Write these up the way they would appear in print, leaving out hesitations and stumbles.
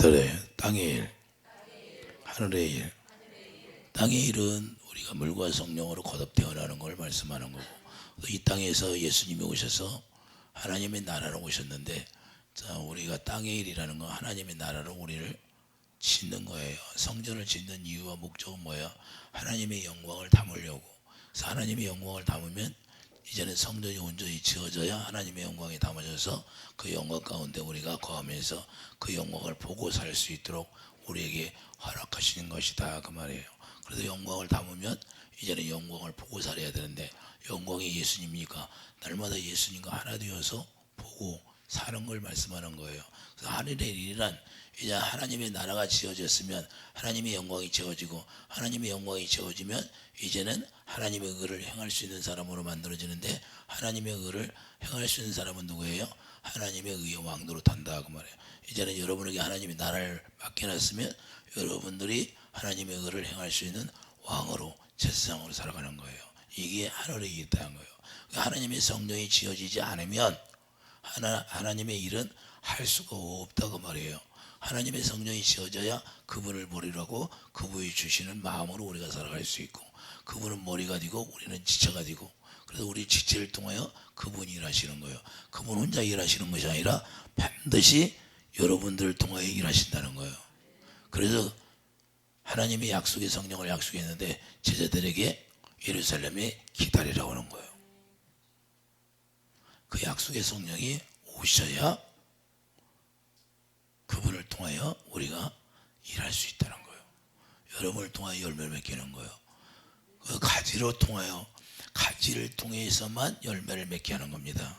그래, 땅의 일, 하늘의 일. 땅의 일은 우리가 물과 성령으로 거듭 태어나는 걸 말씀하는 거고, 이 땅에서 예수님이 오셔서 하나님의 나라로 오셨는데, 자, 우리가 땅의 일이라는 건 하나님의 나라로 우리를 짓는 거예요. 성전을 짓는 이유와 목적은 뭐야? 하나님의 영광을 담으려고. 그래서 하나님의 영광을 담으면 이제는 성전이 온전히 지어져야 하나님의 영광이 담아져서 그 영광 가운데 우리가 거하면서 그 영광을 보고 살 수 있도록 우리에게 허락하시는 것이다, 그 말이에요. 그래서 영광을 담으면 이제는 영광을 보고 살아야 되는데, 영광이 예수님이니까 날마다 예수님과 하나 되어서 보고 사는 걸 말씀하는 거예요. 그래서 하늘의 일이란 이제 하나님의 나라가 지어졌으면 하나님의 영광이 지어지고, 하나님의 영광이 지어지면 이제는 하나님의 의를 행할 수 있는 사람으로 만들어지는데, 하나님의 의를 행할 수 있는 사람은 누구예요? 하나님의 의의 왕도로 탄다, 그 말이에요. 이제는 여러분에게 하나님의 나라를 맡겨놨으면 여러분들이 하나님의 의를 행할 수 있는 왕으로, 제사장으로 살아가는 거예요. 이게 하늘의 일이라는 거예요. 하나님의 성령이 지어지지 않으면 하나님의 일은 할 수가 없다고 말이에요. 하나님의 성령이 지어져야 그분을 머리로 하고 그분이 주시는 마음으로 우리가 살아갈 수 있고, 그분은 머리가 되고 우리는 지체가 되고, 그래서 우리 지체를 통하여 그분이 일하시는 거예요. 그분 혼자 일하시는 것이 아니라 반드시 여러분들을 통하여 일하신다는 거예요. 그래서 하나님이 약속의 성령을 약속했는데 제자들에게 예루살렘에 기다리라고 하는 거예요. 그 약속의 성령이 오셔야 그분을 통하여 우리가 일할 수 있다는 거예요. 여러분을 통하여 열매를 맺기는 거예요. 그 가지로 통하여, 가지를 통해서만 열매를 맺게 하는 겁니다.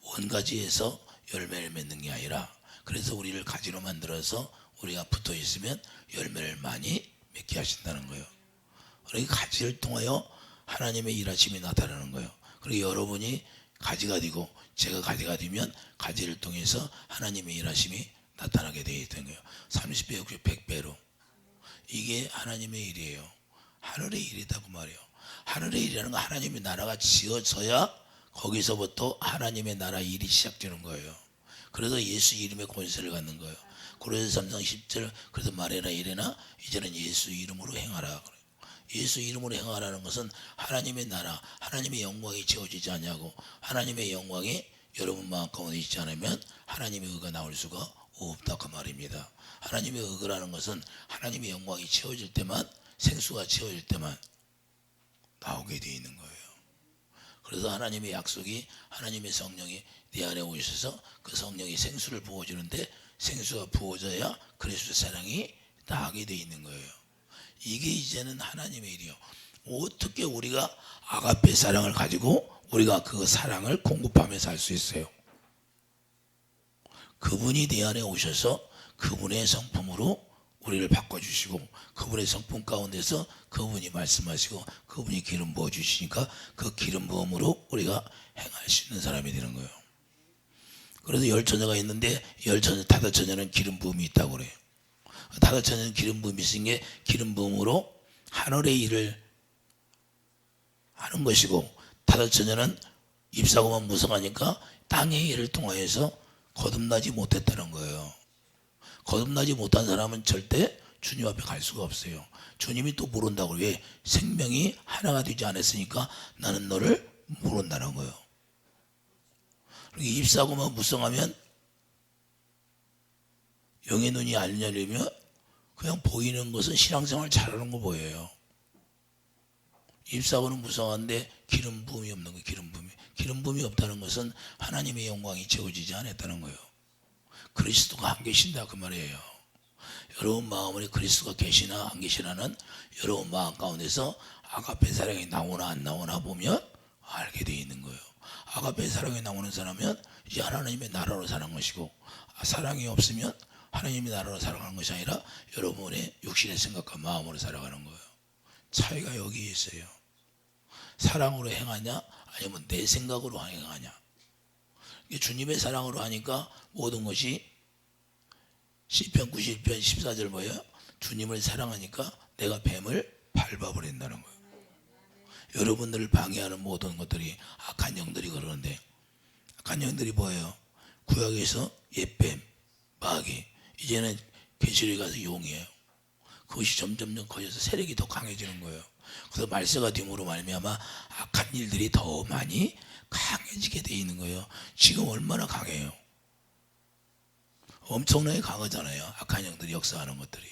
원가지에서 열매를 맺는 게 아니라, 그래서 우리를 가지로 만들어서 우리가 붙어 있으면 열매를 많이 맺게 하신다는 거예요. 그러니까 가지를 통하여 하나님의 일하심이 나타나는 거예요. 그리고 여러분이 가지가 되고 제가 가지가 되면 가지를 통해서 하나님의 일하심이 나타나게 되어 있는 거예요. 30배, 60배, 100배로. 이게 하나님의 일이에요. 하늘의 일이다고 말이에요. 하늘의 일이라는 건 하나님의 나라가 지어져야 거기서부터 하나님의 나라 일이 시작되는 거예요. 그래서 예수 이름의 권세를 갖는 거예요. 고린도서 3장 10절, 그래서 말해라 이래나 이제는 예수 이름으로 행하라. 예수 이름으로 행하라는 것은 하나님의 나라, 하나님의 영광이 채워지지 않냐고, 하나님의 영광이 여러분 마음 가운데 있지 않으면 하나님의 의가 나올 수가 없다, 그 말입니다. 하나님의 의라는 것은 하나님의 영광이 채워질 때만, 생수가 채워질 때만 나오게 되어 있는 거예요. 그래서 하나님의 약속이, 하나님의 성령이 내 안에 오셔서 그 성령이 생수를 부어주는데, 생수가 부어져야 그리스도 사랑이 나게 되어 있는 거예요. 이게 이제는 하나님의 일이요. 어떻게 우리가 아가페 사랑을 가지고 우리가 그 사랑을 공급하며 살 수 있어요? 그분이 내 안에 오셔서 그분의 성품으로 우리를 바꿔주시고, 그분의 성품 가운데서 그분이 말씀하시고 그분이 기름 부어주시니까 그 기름 부음으로 우리가 행할 수 있는 사람이 되는 거예요. 그래서 10처녀가 있는데 10처녀, 5처녀는 기름 부음이 있다고 그래요. 5처녀는 기름 부음이 있은 게 기름 부음으로 하늘의 일을 하는 것이고, 5처녀는 잎사고만 무성하니까 땅의 일을 통하여서 거듭나지 못했다는 거예요. 거듭나지 못한 사람은 절대 주님 앞에 갈 수가 없어요. 주님이 또 모른다고. 왜? 생명이 하나가 되지 않았으니까 나는 너를 모른다는 거예요. 잎사고만 무성하면 영의 눈이 안 열리면 그냥 보이는 것은 신앙생활 잘하는 거 보여요. 잎사고는 무성한데 기름 부음이 없는 거예요. 기름 부음이 없다는 것은 하나님의 영광이 채워지지 않았다는 거예요. 그리스도가 안 계신다, 그 말이에요. 여러분 마음에 그리스도가 계시나 안 계시나는 여러분 마음 가운데서 아가페 사랑이 나오나 안 나오나 보면 알게 되어 있는 거예요. 아가페 사랑이 나오는 사람은 이제 하나님의 나라로 사는 것이고, 사랑이 없으면 하나님의 나라로 살아가는 것이 아니라 여러분의 육신의 생각과 마음으로 살아가는 거예요. 차이가 여기에 있어요. 사랑으로 행하냐 아니면 내 생각으로 행하냐. 주님의 사랑으로 하니까 모든 것이, 시편 91편 14절 뭐예요? 주님을 사랑하니까 내가 뱀을 밟아버린다는 거예요. 여러분들을 방해하는 모든 것들이 악한 영들이 그러는데, 악한 영들이 뭐예요? 구약에서 옛뱀, 마귀, 이제는 계시록에 가서 용이에요. 그것이 점점점 커져서 세력이 더 강해지는 거예요. 그래서 말세가 됨으로 말미암아 악한 일들이 더 많이 강해지게 돼 있는 거예요. 지금 얼마나 강해요? 엄청나게 강하잖아요. 악한 영들이 역사하는 것들이.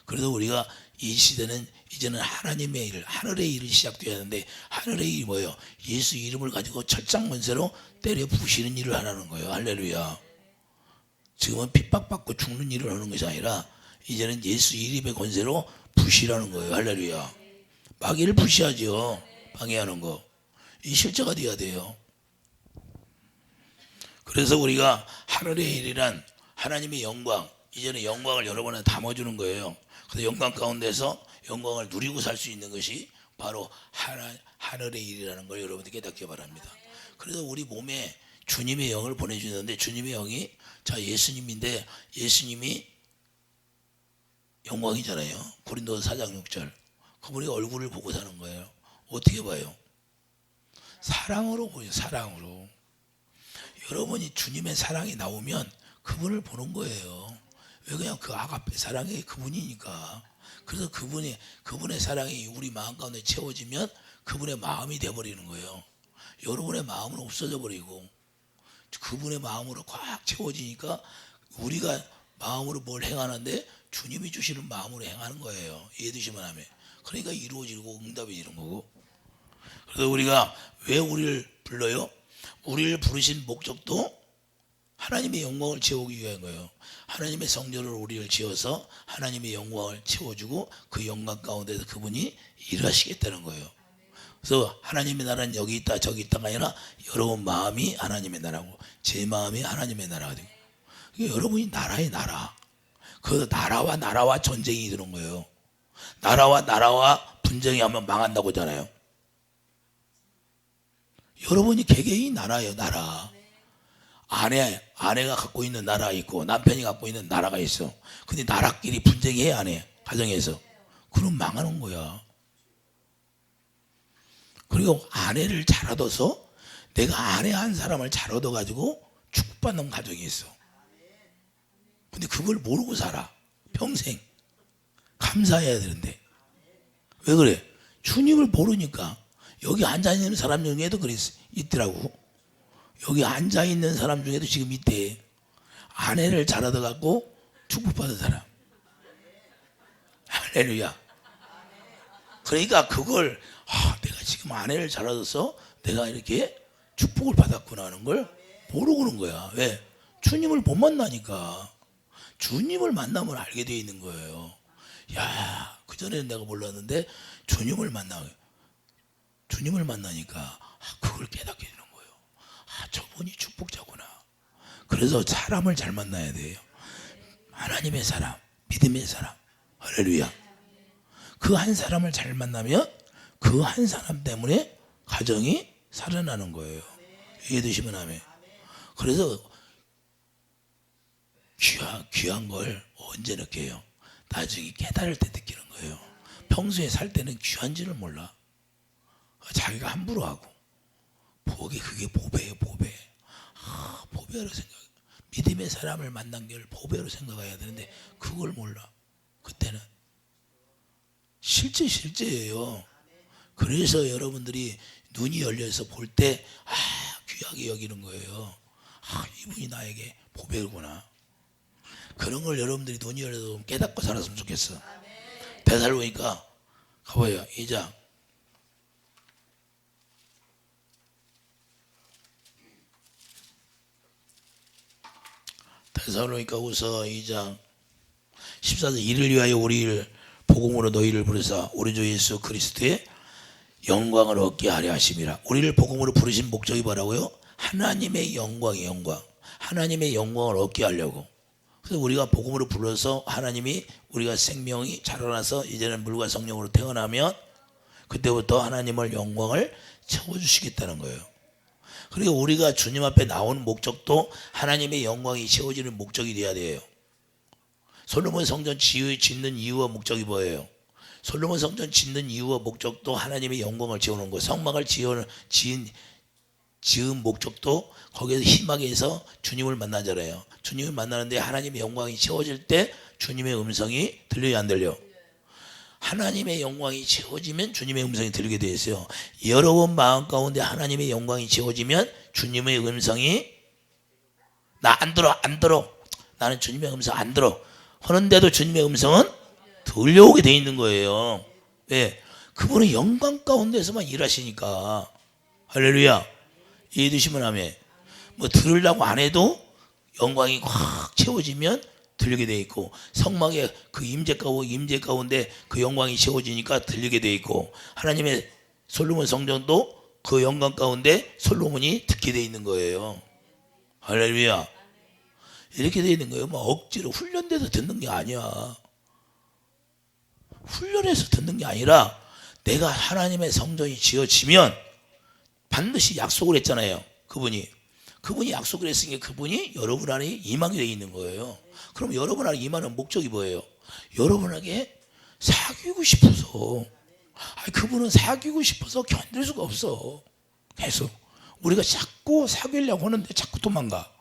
그래서 우리가 이 시대는 이제는 하나님의 일, 하늘의 일이 시작돼야 하는데, 하늘의 일이 뭐예요? 예수 이름을 가지고 철장문세로 때려 부시는 일을 하라는 거예요. 할렐루야. 지금은 핍박받고 죽는 일을 하는 것이 아니라 이제는 예수 이름의 권세로 부시라는 거예요. 할렐루야. 마귀를 부시하죠. 방해하는 거. 이 실제가 돼야 돼요. 그래서 우리가 하늘의 일이란 하나님의 영광, 이제는 영광을 여러분한테 담아주는 거예요. 그래서 영광 가운데서 영광을 누리고 살 수 있는 것이 바로 하늘의 일이라는 걸 여러분들 깨닫기 바랍니다. 그래서 우리 몸에 주님의 영을 보내주는데, 주님의 영이 자 예수님인데, 예수님이 영광이잖아요. 고린도서 4장 6절. 그분의 얼굴을 보고 사는 거예요. 어떻게 봐요? 사랑으로 보여요. 사랑으로. 여러분이 주님의 사랑이 나오면 그분을 보는 거예요. 왜? 그냥 그 아가페 사랑이 그분이니까. 그래서 그분의 사랑이 우리 마음 가운데 채워지면 그분의 마음이 돼버리는 거예요. 여러분의 마음은 없어져 버리고 그분의 마음으로 꽉 채워지니까 우리가 마음으로 뭘 행하는데 주님이 주시는 마음으로 행하는 거예요. 이해되시면 하면. 그러니까 이루어지고 응답이 이런 거고. 그래서 우리가 왜 우리를 불러요? 우리를 부르신 목적도 하나님의 영광을 채우기 위한 거예요. 하나님의 성전을 우리를 지어서 하나님의 영광을 채워주고 그 영광 가운데서 그분이 일하시겠다는 거예요. 그래서 하나님의 나라는 여기 있다 저기 있다가 아니라 여러분 마음이 하나님의 나라고 제 마음이 하나님의 나라가 되고, 여러분이 나라의 나라. 그 나라와 전쟁이 드는 거예요. 나라와 분쟁이 하면 망한다고 하잖아요. 여러분이 개개인이 나라예요. 나라. 아내가 갖고 있는 나라가 있고 남편이 갖고 있는 나라가 있어. 근데 나라끼리 분쟁해 안 해? 가정에서. 그럼 망하는 거야. 그리고 아내를 잘 얻어서 내가 아내 한 사람을 잘 얻어가지고 축복받는 가정이 있어. 근데 그걸 모르고 살아. 평생. 감사해야 되는데. 왜 그래? 주님을 모르니까. 여기 앉아있는 사람 중에도 있더라고. 여기 앉아있는 사람 중에도 지금 있대. 아내를 잘 얻어갖고 축복받은 사람. 할렐루야. 그러니까 그걸 내가 지금 아내를 잘 얻어서 내가 이렇게 축복을 받았구나 하는 걸 모르고 그런 거야. 왜? 주님을 못 만나니까. 주님을 만나면 알게 돼 있는 거예요. 야, 그전에는 내가 몰랐는데 주님을 만나니까 그걸 깨닫게 되는 거예요. 저분이 축복자구나. 그래서 사람을 잘 만나야 돼요. 하나님의 사람, 믿음의 사람. 할렐루야. 그 한 사람을 잘 만나면 그 한 사람 때문에 가정이 살아나는 거예요. 이해되시면 하면. 그래서 귀한 걸 언제 느껴요? 나중에 깨달을 때 느끼는 거예요. 평소에 살 때는 귀한지를 몰라. 자기가 함부로 하고. 그게 보배예요, 보배. 보배로 생각. 믿음의 사람을 만난 걸 보배로 생각해야 되는데 그걸 몰라. 그때는 실제예요. 그래서 여러분들이 눈이 열려서 볼 때 귀하게 여기는 거예요. 이분이 나에게 보배구나. 그런 걸 여러분들이 눈이 열려서 깨닫고 살았으면 좋겠어. 데살로니가 가봐요. 2장. 데살로니가후서 2장 14절. 이를 위하여 우리를 복음으로 너희를 부르사 우리 주 예수 그리스도의 영광을 얻게 하려 하심이라. 우리를 복음으로 부르신 목적이 뭐라고요? 하나님의 영광이 영광. 하나님의 영광을 얻게 하려고. 그래서 우리가 복음으로 불러서 하나님이 우리가 생명이 자라나서 이제는 물과 성령으로 태어나면 그때부터 하나님을 영광을 채워주시겠다는 거예요. 그리고 우리가 주님 앞에 나오는 목적도 하나님의 영광이 채워지는 목적이 돼야 돼요. 솔로몬 성전 짓는 이유와 목적이 뭐예요? 솔로몬 성전 짓는 이유와 목적도 하나님의 영광을 채우는 거. 성막을 지은 목적도 거기에서 희망에서 주님을 만나잖아요. 주님을 만나는데 하나님의 영광이 채워질 때 주님의 음성이 들려요, 안 들려? 하나님의 영광이 채워지면 주님의 음성이 들리게 되어 있어요. 여러분 마음 가운데 하나님의 영광이 채워지면 주님의 음성이 나 안 들어, 안 들어, 나는 주님의 음성 안 들어 하는데도 주님의 음성은 들려오게 되어 있는 거예요. 왜? 그분은 영광 가운데서만 일하시니까. 할렐루야. 이해되시면 아멘. 뭐 들으려고 안 해도 영광이 확 채워지면 들리게 돼 있고, 성막의 그 임재 가운데 그 영광이 채워지니까 들리게 돼 있고, 하나님의 솔로몬 성전도 그 영광 가운데 솔로몬이 듣게 돼 있는 거예요. 할렐루야. 이렇게 돼 있는 거예요. 뭐 억지로 훈련돼서 듣는 게 아니야. 훈련해서 듣는 게 아니라 내가 하나님의 성전이 지어지면 반드시 약속을 했잖아요. 그분이 약속을 했으니까 그분이 여러분 안에 임하게 돼 있는 거예요. 그럼 여러분 안에 임하는 목적이 뭐예요? 여러분에게 사귀고 싶어서. 그분은 사귀고 싶어서 견딜 수가 없어. 계속 우리가 자꾸 사귀려고 하는데 자꾸 도망가.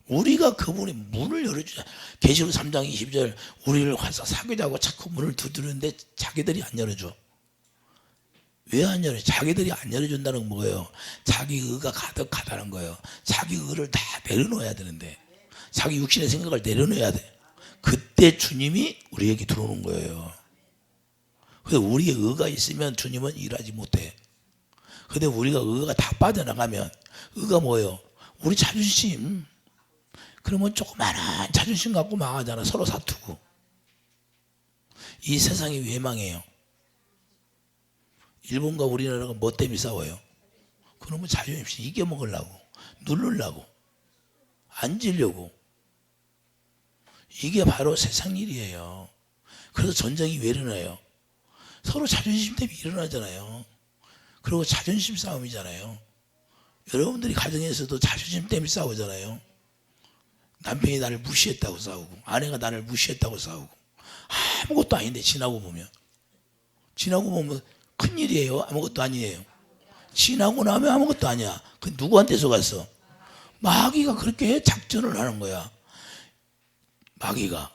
우리가 그분이 문을 열어주자. 계시록 3장 20절 우리를 와서 사귀자고 자꾸 문을 두드리는데 자기들이 안 열어줘. 왜 안 열어줘? 자기들이 안 열어준다는 건 뭐예요? 자기 의가 가득하다는 거예요. 자기 의를 다 내려놓아야 되는데, 자기 육신의 생각을 내려놓아야 돼. 그때 주님이 우리에게 들어오는 거예요. 그래서 우리의 의가 있으면 주님은 일하지 못해. 근데 우리가 의가 다 빠져나가면, 의가 뭐예요? 우리 자존심. 그러면 조그마한 자존심 갖고 망하잖아. 서로 사투고. 이 세상이 왜 망해요? 일본과 우리나라가 뭐 때문에 싸워요? 그러면 자존심 이겨먹으려고, 누르려고, 앉으려고. 이게 바로 세상 일이에요. 그래서 전쟁이 왜 일어나요? 서로 자존심 때문에 일어나잖아요. 그리고 자존심 싸움이잖아요. 여러분들이 가정에서도 자존심 때문에 싸우잖아요. 남편이 나를 무시했다고 싸우고, 아내가 나를 무시했다고 싸우고. 아무것도 아닌데 지나고 보면 큰일이에요? 아무것도 아니에요? 지나고 나면 아무것도 아니야. 그 누구한테 속았어? 마귀가 그렇게 작전을 하는 거야. 마귀가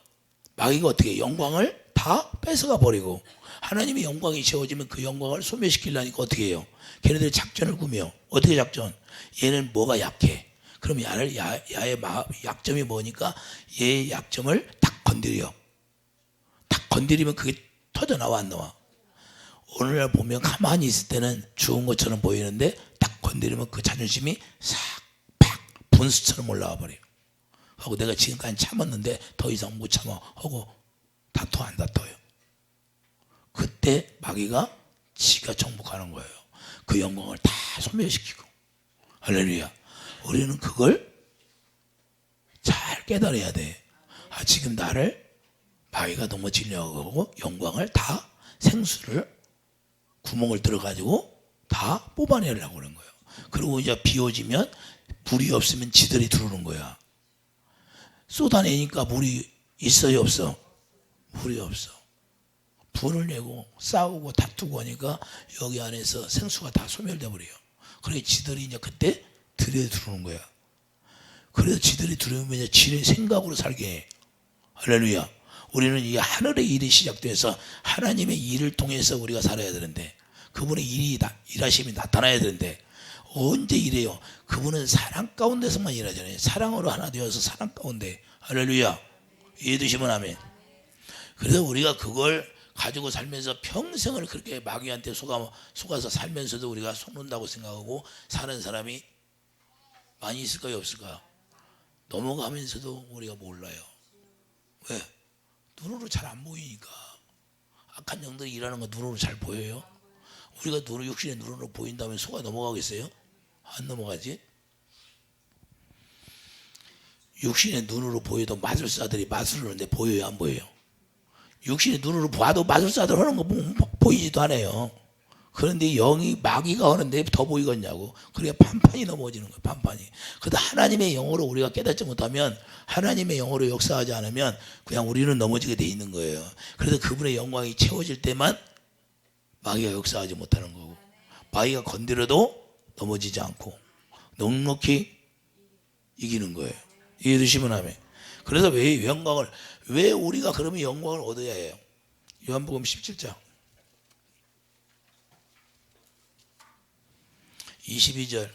어떻게 해? 영광을 다 뺏어가 버리고, 하나님의 영광이 채워지면 그 영광을 소멸시키려니까 어떻게 해요? 걔네들이 작전을 꾸며. 어떻게 작전? 얘는 뭐가 약해? 그럼 야의 약점이 뭐니까 얘의 약점을 딱 건드려. 딱 건드리면 그게 터져 나와, 안 나와? 오늘날 보면 가만히 있을 때는 죽은 것처럼 보이는데 딱 건드리면 그 자존심이 싹팍 분수처럼 올라와 버려요. 하고 내가 지금까지 참았는데 더 이상 못 참아 하고 다퉈 안 다퉈요. 그때 마귀가 지가 정복하는 거예요. 그 영광을 다 소멸시키고. 할렐루야. 우리는 그걸 잘 깨달아야 돼. 지금 나를 마귀가 너무 질려하고 영광을 다, 생수를 구멍을 들어가지고 다 뽑아내려고 그런 거예요. 그리고 이제 비 오지면 물이 없으면 지들이 들어오는 거야. 쏟아내니까 물이 있어요, 없어? 물이 없어. 불을 내고 싸우고 다투고 하니까 여기 안에서 생수가 다 소멸돼 버려요. 그래서 지들이 이제 그때 들에 들어오는 거야. 그래서 지들이 들어오면 이제 지의 생각으로 살게 해. 할렐루야. 우리는 이 하늘의 일이 시작돼서 하나님의 일을 통해서 우리가 살아야 되는데, 그분의 일하심이 나타나야 되는데 언제 일해요? 그분은 사랑 가운데서만 일하잖아요. 사랑으로 하나 되어서 사랑 가운데. 할렐루야. 이해되시면 아멘. 그래서 우리가 그걸 가지고 살면서 평생을 그렇게 마귀한테 속아서 살면서도 우리가 속는다고 생각하고 사는 사람이 많이 있을까요, 없을까요? 넘어가면서도 우리가 몰라요. 왜? 눈으로 잘 안 보이니까. 악한 영들이 일하는 거 눈으로 잘 보여요? 우리가 육신의 눈으로 보인다면 속아 넘어가겠어요? 안 넘어가지? 육신의 눈으로 보여도 마술사들이 마술하는데 보여요, 안 보여요? 육신의 눈으로 봐도 마술사들 하는 거 보이지도 않아요. 그런데 영이, 마귀가 하는데 더 보이겠냐고. 그러니까 판판이 넘어지는 거예요, 판판이. 그런데 하나님의 영으로 우리가 깨닫지 못하면, 하나님의 영으로 역사하지 않으면 그냥 우리는 넘어지게 돼 있는 거예요. 그래서 그분의 영광이 채워질 때만 마귀가 역사하지 못하는 거고, 마귀가 건드려도 넘어지지 않고 넉넉히 이기는 거예요. 이해되시면 아멘. 그래서 왜 영광을, 왜 우리가 그러면 영광을 얻어야 해요? 요한복음 17장 22절.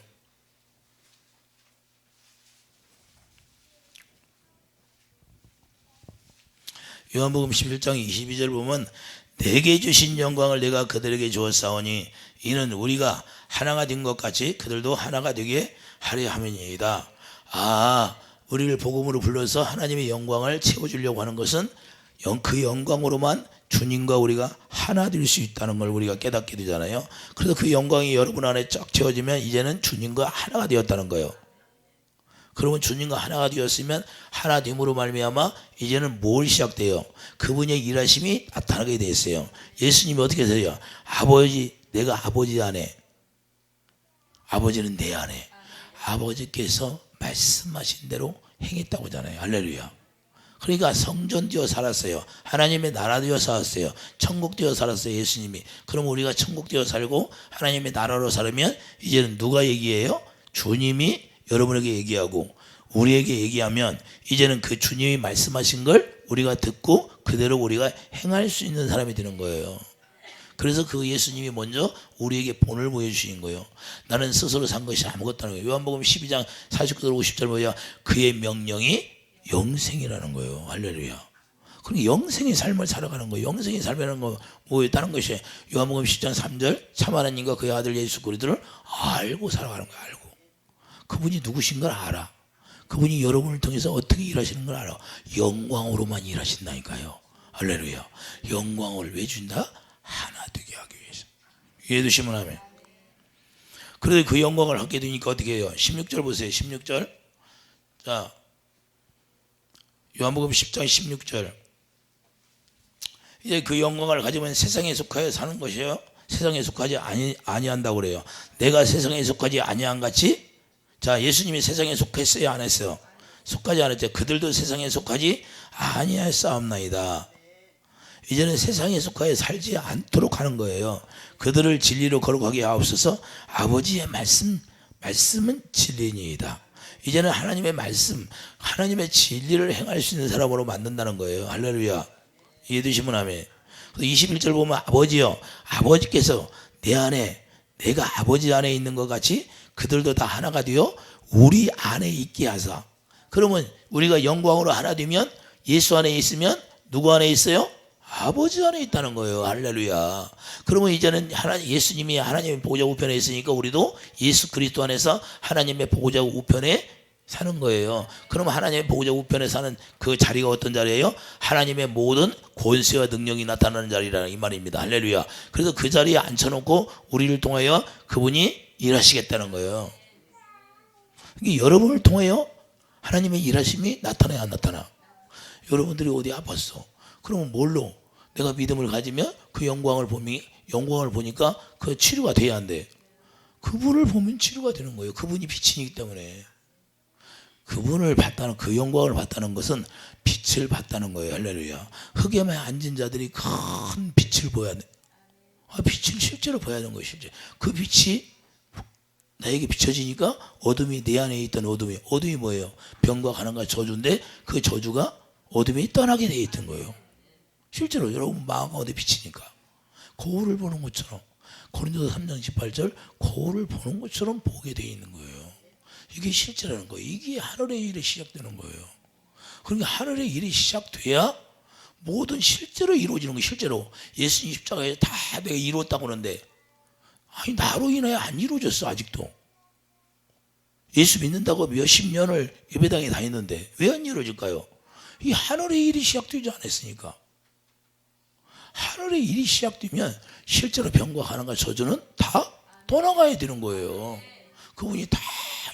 요한복음 11장 22절 보면 내게 주신 영광을 내가 그들에게 주었사오니 이는 우리가 하나가 된 것 같이 그들도 하나가 되게 하려 함이니이다. 우리를 복음으로 불러서 하나님의 영광을 채워주려고 하는 것은 그 영광으로만 주님과 우리가 하나 될 수 있다는 걸 우리가 깨닫게 되잖아요. 그래서 그 영광이 여러분 안에 쫙 채워지면 이제는 주님과 하나가 되었다는 거예요. 그러면 주님과 하나가 되었으면 하나됨으로 말미암아 이제는 뭘 시작돼요? 그분의 일하심이 나타나게 됐어요. 예수님이 어떻게 하세요? 아버지, 내가 아버지 안에, 아버지는 내 안에, 아버지께서 말씀하신 대로 행했다고 하잖아요. 할렐루야. 그러니까 성전 되어 살았어요. 하나님의 나라 되어 살았어요. 천국 되어 살았어요. 예수님이. 그럼 우리가 천국 되어 살고 하나님의 나라로 살면 이제는 누가 얘기해요? 주님이 여러분에게 얘기하고 우리에게 얘기하면 이제는 그 주님이 말씀하신 걸 우리가 듣고 그대로 우리가 행할 수 있는 사람이 되는 거예요. 그래서 그 예수님이 먼저 우리에게 본을 보여주신 거예요. 나는 스스로 산 것이 아무것도 아니고, 요한복음 12장 49절 50절 뭐야? 그의 명령이 영생이라는 거예요. 할렐루야. 그러니까 영생의 삶을 살아가는 거예요. 영생의 삶이라는 거 뭐였다는 것이 요한복음 10장 3절 참 하나님과 그의 아들 예수 그리스도를 알고 살아가는 거예요. 알고. 그분이 누구신 걸 알아. 그분이 여러분을 통해서 어떻게 일하시는 걸 알아. 영광으로만 일하신다니까요. 할렐루야. 영광을 왜 준다? 하나 되게 하기 위해서. 이해되시면 하면. 그래서 그 영광을 갖게 되니까 어떻게 해요? 16절 보세요. 16절. 자, 요한복음 10장 16절. 이제 그 영광을 가지면 세상에 속하여 사는 것이에요. 세상에 속하지 아니한다고 그래요. 내가 세상에 속하지 아니한 같이. 자, 예수님이 세상에 속했어요, 안 했어요? 속하지 않았죠. 그들도 세상에 속하지 아니하였사옵나이다. 이제는 세상에 속하여 살지 않도록 하는 거예요. 그들을 진리로 거룩하게 하옵소서. 아버지의 말씀은 진리니이다. 이제는 하나님의 말씀, 하나님의 진리를 행할 수 있는 사람으로 만든다는 거예요. 할렐루야. 이해되시면 아멘. 21절 보면 아버지요, 아버지께서 내 안에, 내가 아버지 안에 있는 것 같이 그들도 다 하나가 되어 우리 안에 있게 하사. 그러면 우리가 영광으로 하나 되면 예수 안에 있으면 누구 안에 있어요? 아버지 안에 있다는 거예요. 할렐루야. 그러면 이제는 예수님이 하나님의 보좌 우편에 있으니까 우리도 예수 그리스도 안에서 하나님의 보좌 우편에 사는 거예요. 그러면 하나님의 보좌 우편에 사는 그 자리가 어떤 자리예요? 하나님의 모든 권세와 능력이 나타나는 자리라는 이 말입니다. 할렐루야. 그래서 그 자리에 앉혀놓고 우리를 통하여 그분이 일하시겠다는 거예요. 그러니까 여러분을 통하여 하나님의 일하심이 나타나야 안 나타나? 여러분들이 어디 아팠어? 그러면 뭘로? 내가 믿음을 가지면 그 영광을 보니까 그 치료가 돼야 한대. 그분을 보면 치료가 되는 거예요. 그분이 빛이기 때문에. 그분을 봤다는, 그 영광을 봤다는 것은 빛을 봤다는 거예요. 할렐루야. 흙에만 앉은 자들이 큰 빛을 보여야 돼. 빛을 실제로 보여야 하는 거예요. 실제. 그 빛이 나에게 비춰지니까 어둠이, 내 안에 있던 어둠이 뭐예요? 병과 가난과 저주인데 그 저주가 어둠이 떠나게 돼 있던 거예요. 실제로 여러분 마음 가운데 비치니까 거울을 보는 것처럼, 고린도서 3장 18절 거울을 보는 것처럼 보게 돼 있는 거예요. 이게 실제라는 거예요. 이게 하늘의 일이 시작되는 거예요. 그러니까 하늘의 일이 시작돼야 모든 실제로 이루어지는 거예요. 실제로 예수님 십자가에 다 내가 이루었다고 하는데 아니 나로 인하여 안 이루어졌어. 아직도. 예수 믿는다고 몇십 년을 예배당에 다녔는데 왜 안 이루어질까요? 이 하늘의 일이 시작되지 않았으니까. 하늘의 일이 시작되면 실제로 병과 가난과 저주는 다 떠나가야 되는 거예요. 그분이 다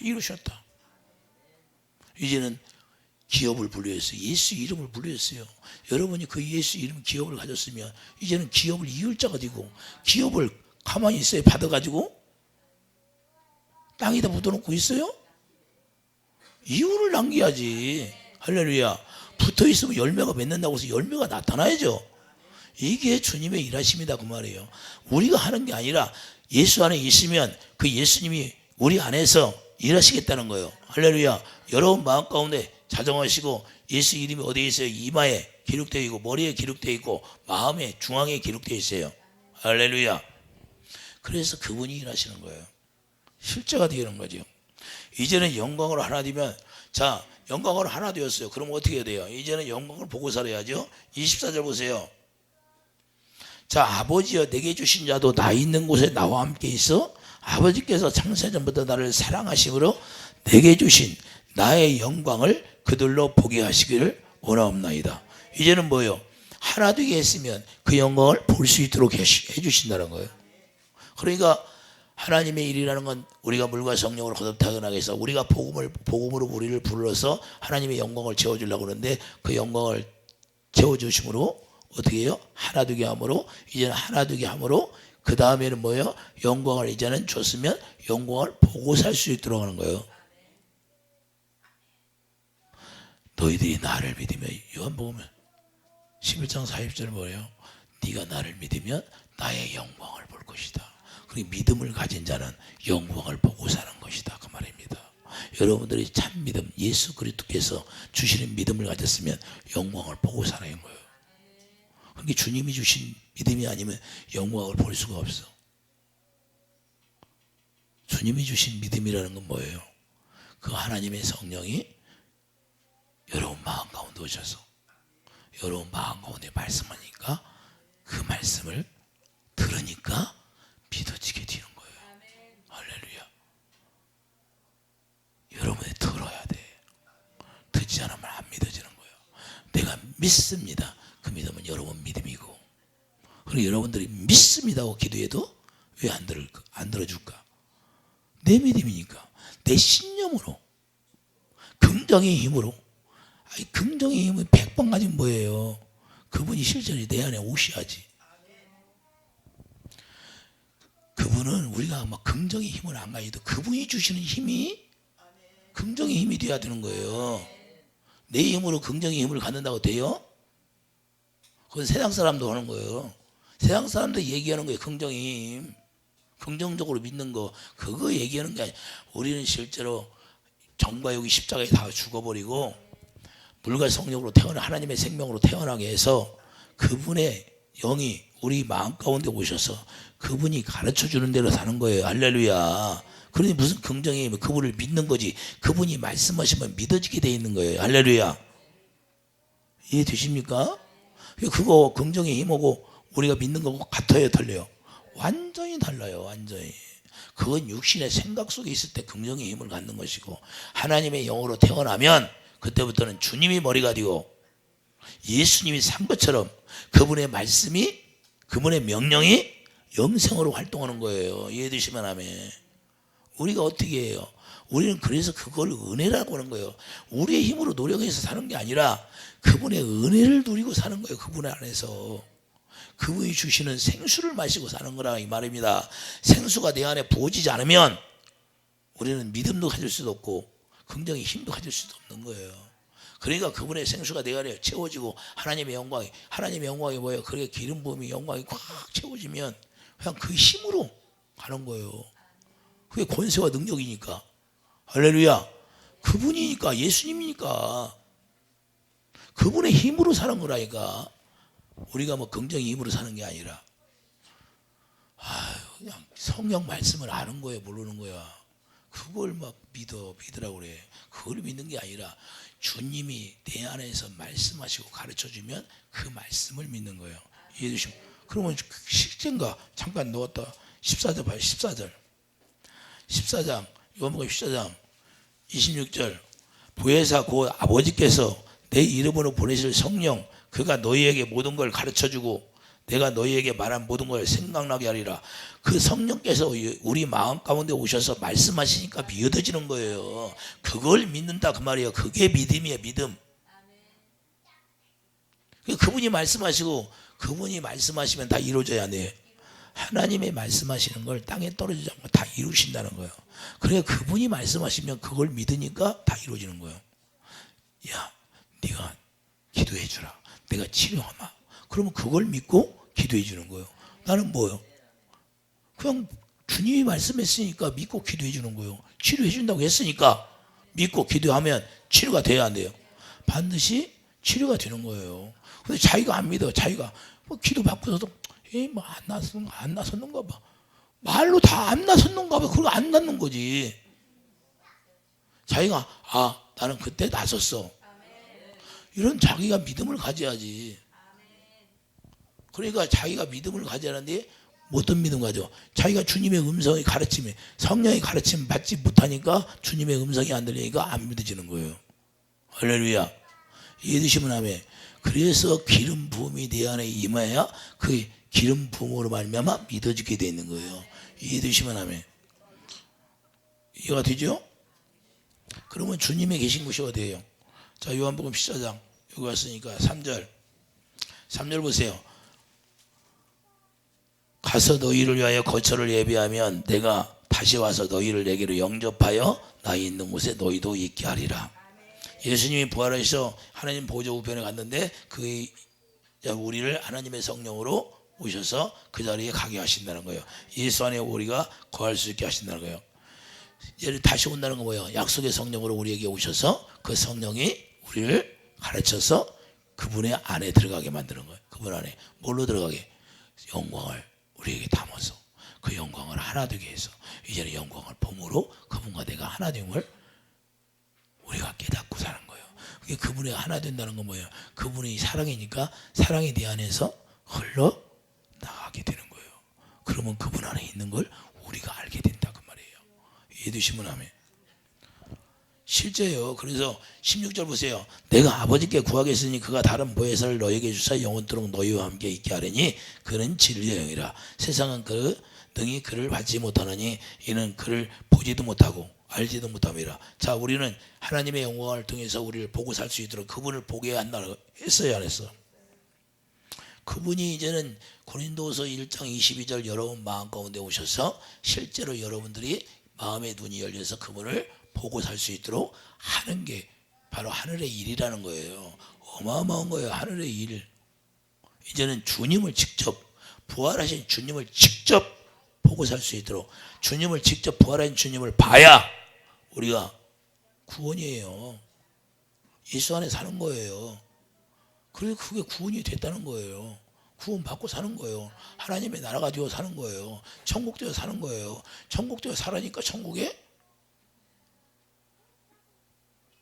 이루셨다. 이제는 기업을 분류했어요. 예수 이름을 분류했어요. 여러분이 그 예수 이름 기업을 가졌으면 이제는 기업을 이을 자가 되고, 기업을 가만히 있어요. 받아가지고 땅에다 묻어놓고 있어요? 이유를 남겨야지. 할렐루야. 붙어있으면 열매가 맺는다고 해서 열매가 나타나야죠. 이게 주님의 일하심이다 그 말이에요. 우리가 하는 게 아니라 예수 안에 있으면 그 예수님이 우리 안에서 일하시겠다는 거예요. 할렐루야. 여러분 마음 가운데 자정하시고 예수 이름이 어디에 있어요? 이마에 기록되어 있고 머리에 기록되어 있고 마음의 중앙에 기록되어 있어요. 할렐루야. 그래서 그분이 일하시는 거예요. 실제가 되는 거죠. 이제는 영광으로 하나 되면, 자, 영광으로 하나 되었어요. 그럼 어떻게 해야 돼요? 이제는 영광을 보고 살아야죠. 24절 보세요. 자, 아버지여 내게 주신 자도 나 있는 곳에 나와 함께 있어 아버지께서 창세전부터 나를 사랑하심으로 내게 주신 나의 영광을 그들로 보게 하시기를 원하옵나이다. 이제는 뭐예요? 하나 되게 했으면 그 영광을 볼 수 있도록 해주신다는 거예요. 그러니까 하나님의 일이라는 건 우리가 물과 성령으로 거듭나게 해서 우리가 복음으로 우리를 불러서 하나님의 영광을 채워주려고 하는데, 그 영광을 채워주심으로 어떻게 해요? 하나 되게 함으로, 이제는 하나 되게 함으로 그 다음에는 뭐예요? 영광을 이제는 줬으면 영광을 보고 살 수 있도록 하는 거예요. 너희들이 나를 믿으면, 요한복음 11장 40절 뭐예요? 네가 나를 믿으면 나의 영광을 볼 것이다. 그리고 믿음을 가진 자는 영광을 보고 사는 것이다, 그 말입니다. 여러분들이 참 믿음, 예수 그리스도께서 주시는 믿음을 가졌으면 영광을 보고 사는 거예요. 그게 주님이 주신 믿음이 아니면 영광을 볼 수가 없어. 주님이 주신 믿음이라는 건 뭐예요? 그 하나님의 성령이 여러분 마음 가운데 오셔서 여러분 마음 가운데 말씀하니까 그 말씀을 들으니까 믿어지게 되는 거예요. 할렐루야. 여러분이 들어야 돼. 듣지 않으면 안 믿어지는 거예요. 내가 믿습니다. 그 믿음은 여러분 믿음이고, 그리고 여러분들이 믿습니다고 기도해도 왜 안 들어줄까? 내 믿음이니까, 내 신념으로, 긍정의 힘으로. 아니, 긍정의 힘은 100번 가지면 뭐예요? 그분이 실제로 내 안에 오셔야지. 그분은 우리가 막 긍정의 힘을 안 가져도 그분이 주시는 힘이 긍정의 힘이 돼야 되는 거예요. 내 힘으로 긍정의 힘을 갖는다고 돼요? 그건 세상 사람도 하는 거예요. 세상 사람도 얘기하는 거예요. 긍정의 힘, 긍정적으로 믿는 거, 그거 얘기하는 게 아니에요. 우리는 실제로 정과 육이 십자가에 다 죽어버리고 물과 성령으로 태어나 하나님의 생명으로 태어나게 해서 그분의 영이 우리 마음 가운데 오셔서 그분이 가르쳐주는 대로 사는 거예요. 할렐루야. 그러니 무슨 긍정의 힘, 그분을 믿는 거지. 그분이 말씀하시면 믿어지게 돼 있는 거예요. 할렐루야. 이해되십니까? 그거 긍정의 힘하고 우리가 믿는 거고 같아요, 달라요? 완전히 달라요. 완전히. 그건 육신의 생각 속에 있을 때 긍정의 힘을 갖는 것이고, 하나님의 영으로 태어나면 그때부터는 주님이 머리가 되고 예수님이 산 것처럼 그분의 말씀이, 그분의 명령이 영생으로 활동하는 거예요. 이해되시면 아멘. 우리가 어떻게 해요? 우리는 그래서 그걸 은혜라고 하는 거예요. 우리의 힘으로 노력해서 사는 게 아니라 그분의 은혜를 누리고 사는 거예요. 그분 안에서 그분이 주시는 생수를 마시고 사는 거라 이 말입니다. 생수가 내 안에 부어지지 않으면 우리는 믿음도 가질 수도 없고 긍정의 힘도 가질 수도 없는 거예요. 그러니까 그분의 생수가 내 안에 채워지고 하나님의 영광이 뭐예요? 그렇게 기름 부음이 영광이 꽉 채워지면 그냥 그 힘으로 가는 거예요. 그게 권세와 능력이니까. 할렐루야. 그분이니까, 예수님이니까 그분의 힘으로 사는 거라니까. 우리가 뭐 긍정의 힘으로 사는 게 아니라 그냥 성경 말씀을 아는 거예요, 모르는 거야. 그걸 막 믿으라고 그래. 그걸 믿는 게 아니라 주님이 내 안에서 말씀하시고 가르쳐주면 그 말씀을 믿는 거예요. 이해되시죠? 그러면 실제인가? 잠깐 넣었다. 14절 봐요. 14장 요한복음 14장 26절 보혜사 곧 아버지께서 내 이름으로 보내실 성령, 그가 너희에게 모든 걸 가르쳐주고 내가 너희에게 말한 모든 걸 생각나게 하리라. 그 성령께서 우리 마음 가운데 오셔서 말씀하시니까 믿어지는 거예요. 그걸 믿는다 그 말이에요. 그게 믿음이에요. 믿음. 그분이 말씀하시고 그분이 말씀하시면 다 이루어져야 돼. 하나님의 말씀하시는 걸 땅에 떨어지지 않고 다 이루신다는 거예요. 그러니까 그분이 말씀하시면 그걸 믿으니까 다 이루어지는 거예요. 야, 네가 기도해 주라. 내가 치료하마. 그러면 그걸 믿고 기도해 주는 거예요. 나는 뭐요? 그냥 주님이 말씀했으니까 믿고 기도해 주는 거예요. 치료해 준다고 했으니까 믿고 기도하면 치료가 돼야 안 돼요? 반드시 치료가 되는 거예요. 근데 자기가 안 믿어. 자기가 뭐 기도 받고서도 뭐 안 나섰는가 봐. 말로 다 안 나섰는가 봐. 그거 안 낫는 거지. 자기가 나는 그때 나섰어. 이런 자기가 믿음을 가져야지. 그러니까 자기가 믿음을 가져야하는데 어떤 믿음 가져? 자기가 주님의 음성이 가르침에 성령의 가르침 받지 못하니까 주님의 음성이 안 들리니까 안 믿어지는 거예요. 할렐루야. 이해되시면 아멘. 그래서 기름 부음이 내 안에 임해야 그 기름 부음으로 말미암아 믿어지게 돼 있는 거예요. 이해되시면 아멘. 이해가 되죠? 그러면 주님의 계신 곳이 어디예요? 자, 요한복음 14장 여기 왔으니까 3절 보세요. 가서 너희를 위하여 거처를 예비하면 내가 다시 와서 너희를 내게로 영접하여 나 있는 곳에 너희도 있게 하리라. 예수님이 부활하셔서 하나님 보좌 우편에 갔는데 우리를 하나님의 성령으로 오셔서 그 자리에 가게 하신다는 거예요. 예수 안에 우리가 거할 수 있게 하신다는 거예요. 이제 다시 온다는 건 뭐예요? 약속의 성령으로 우리에게 오셔서 그 성령이 우리를 가르쳐서 그분의 안에 들어가게 만드는 거예요. 그분 안에 뭘로 들어가게? 영광을 우리에게 담아서 그 영광을 하나 되게 해서 이제는 영광을 봄으로 그분과 내가 하나 됨을 우리가 깨닫고 사는 거예요. 그게 그분이 하나 된다는 건 뭐예요? 그분이 사랑이니까 사랑이 내 안에서 흘러 나가게 되는 거예요. 그러면 그분 안에 있는 걸 우리가 알게 된다 그 말이에요. 이해되시면 아멘. 실제요. 그래서 16절 보세요. 내가 아버지께 구하겠으니 그가 다른 보혜사를 너에게 주사 영원토록 너희와 함께 있게 하리니 그는 진리의 영이라. 세상은 능히 그를 받지 못하느니 이는 그를 보지도 못하고 알지도 못함이라. 자, 우리는 하나님의 영광을 통해서 우리를 보고 살 수 있도록 그분을 보게 한다고 했어요, 안 했어? 그분이 이제는 고린도후서 1장 22절 여러분 마음 가운데 오셔서 실제로 여러분들이 마음의 눈이 열려서 그분을 보고 살 수 있도록 하는 게 바로 하늘의 일이라는 거예요. 어마어마한 거예요. 하늘의 일. 이제는 주님을 직접 부활하신 주님을 직접 보고 살 수 있도록 주님을 직접 부활하신 주님을 봐야 우리가 구원이에요. 예수 안에 사는 거예요. 그래서 그게 구원이 됐다는 거예요. 구원 받고 사는 거예요. 하나님의 나라가 되어 사는 거예요. 천국 되어 사는 거예요. 천국 되어 살아니까 천국에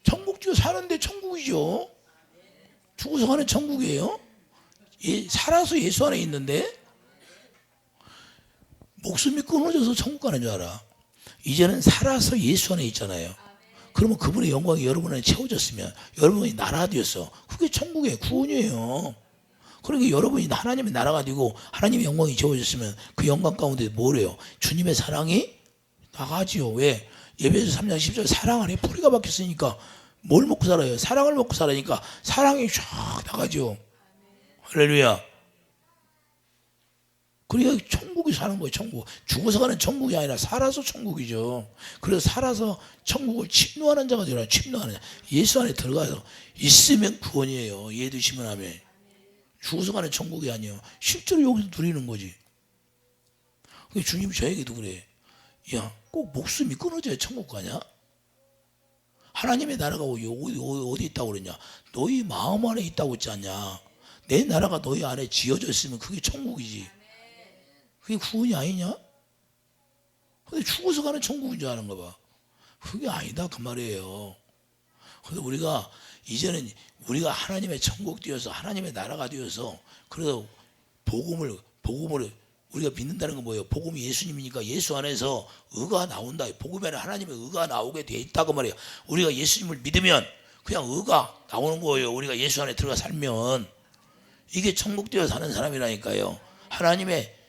천국 되어 사는데 천국이죠. 죽어서 가는 천국이에요. 살아서 예수 안에 있는데 목숨이 끊어져서 천국 가는 줄 알아. 이제는 살아서 예수 안에 있잖아요. 그러면 그분의 영광이 여러분 안에 채워졌으면 여러분이 나라가 되었어. 그게 천국의 구원이에요. 그러니까 여러분이 하나님의 나라가 되고 하나님의 영광이 채워졌으면 그 영광 가운데 뭐래요? 주님의 사랑이 나가지요. 왜? 에베소 3장 10절 사랑 안에 뿌리가 박혔으니까 뭘 먹고 살아요? 사랑을 먹고 살아니까 사랑이 쫙 나가죠. 할렐루야. 그러니까 천국이 사는 거예요. 천국. 죽어서 가는 천국이 아니라 살아서 천국이죠. 그래서 살아서 천국을 침노하는 자가 되라. 침노하는 자. 예수 안에 들어가서 있으면 구원이에요. 이해되시면 아멘. 죽어서 가는 천국이 아니에요. 실제로 여기서 누리는 거지. 주님이 저에게도 그래. 야, 꼭 목숨이 끊어져야 천국 가냐? 하나님의 나라가 어디 있다고 그러냐? 너희 마음 안에 있다고 했지 않냐? 내 나라가 너희 안에 지어져 있으면 그게 천국이지. 그게 구원이 아니냐? 근데 죽어서 가는 천국인 줄 아는가 봐. 그게 아니다 그 말이에요. 그래서 우리가 이제는 우리가 하나님의 천국 되어서 하나님의 나라가 되어서 그래서 복음을 우리가 믿는다는 건 뭐예요? 복음이 예수님이니까 예수 안에서 의가 나온다. 복음에 하나님의 의가 나오게 돼 있다고 말이에요. 우리가 예수님을 믿으면 그냥 의가 나오는 거예요. 우리가 예수 안에 들어가 살면 이게 천국 되어 사는 사람이라니까요.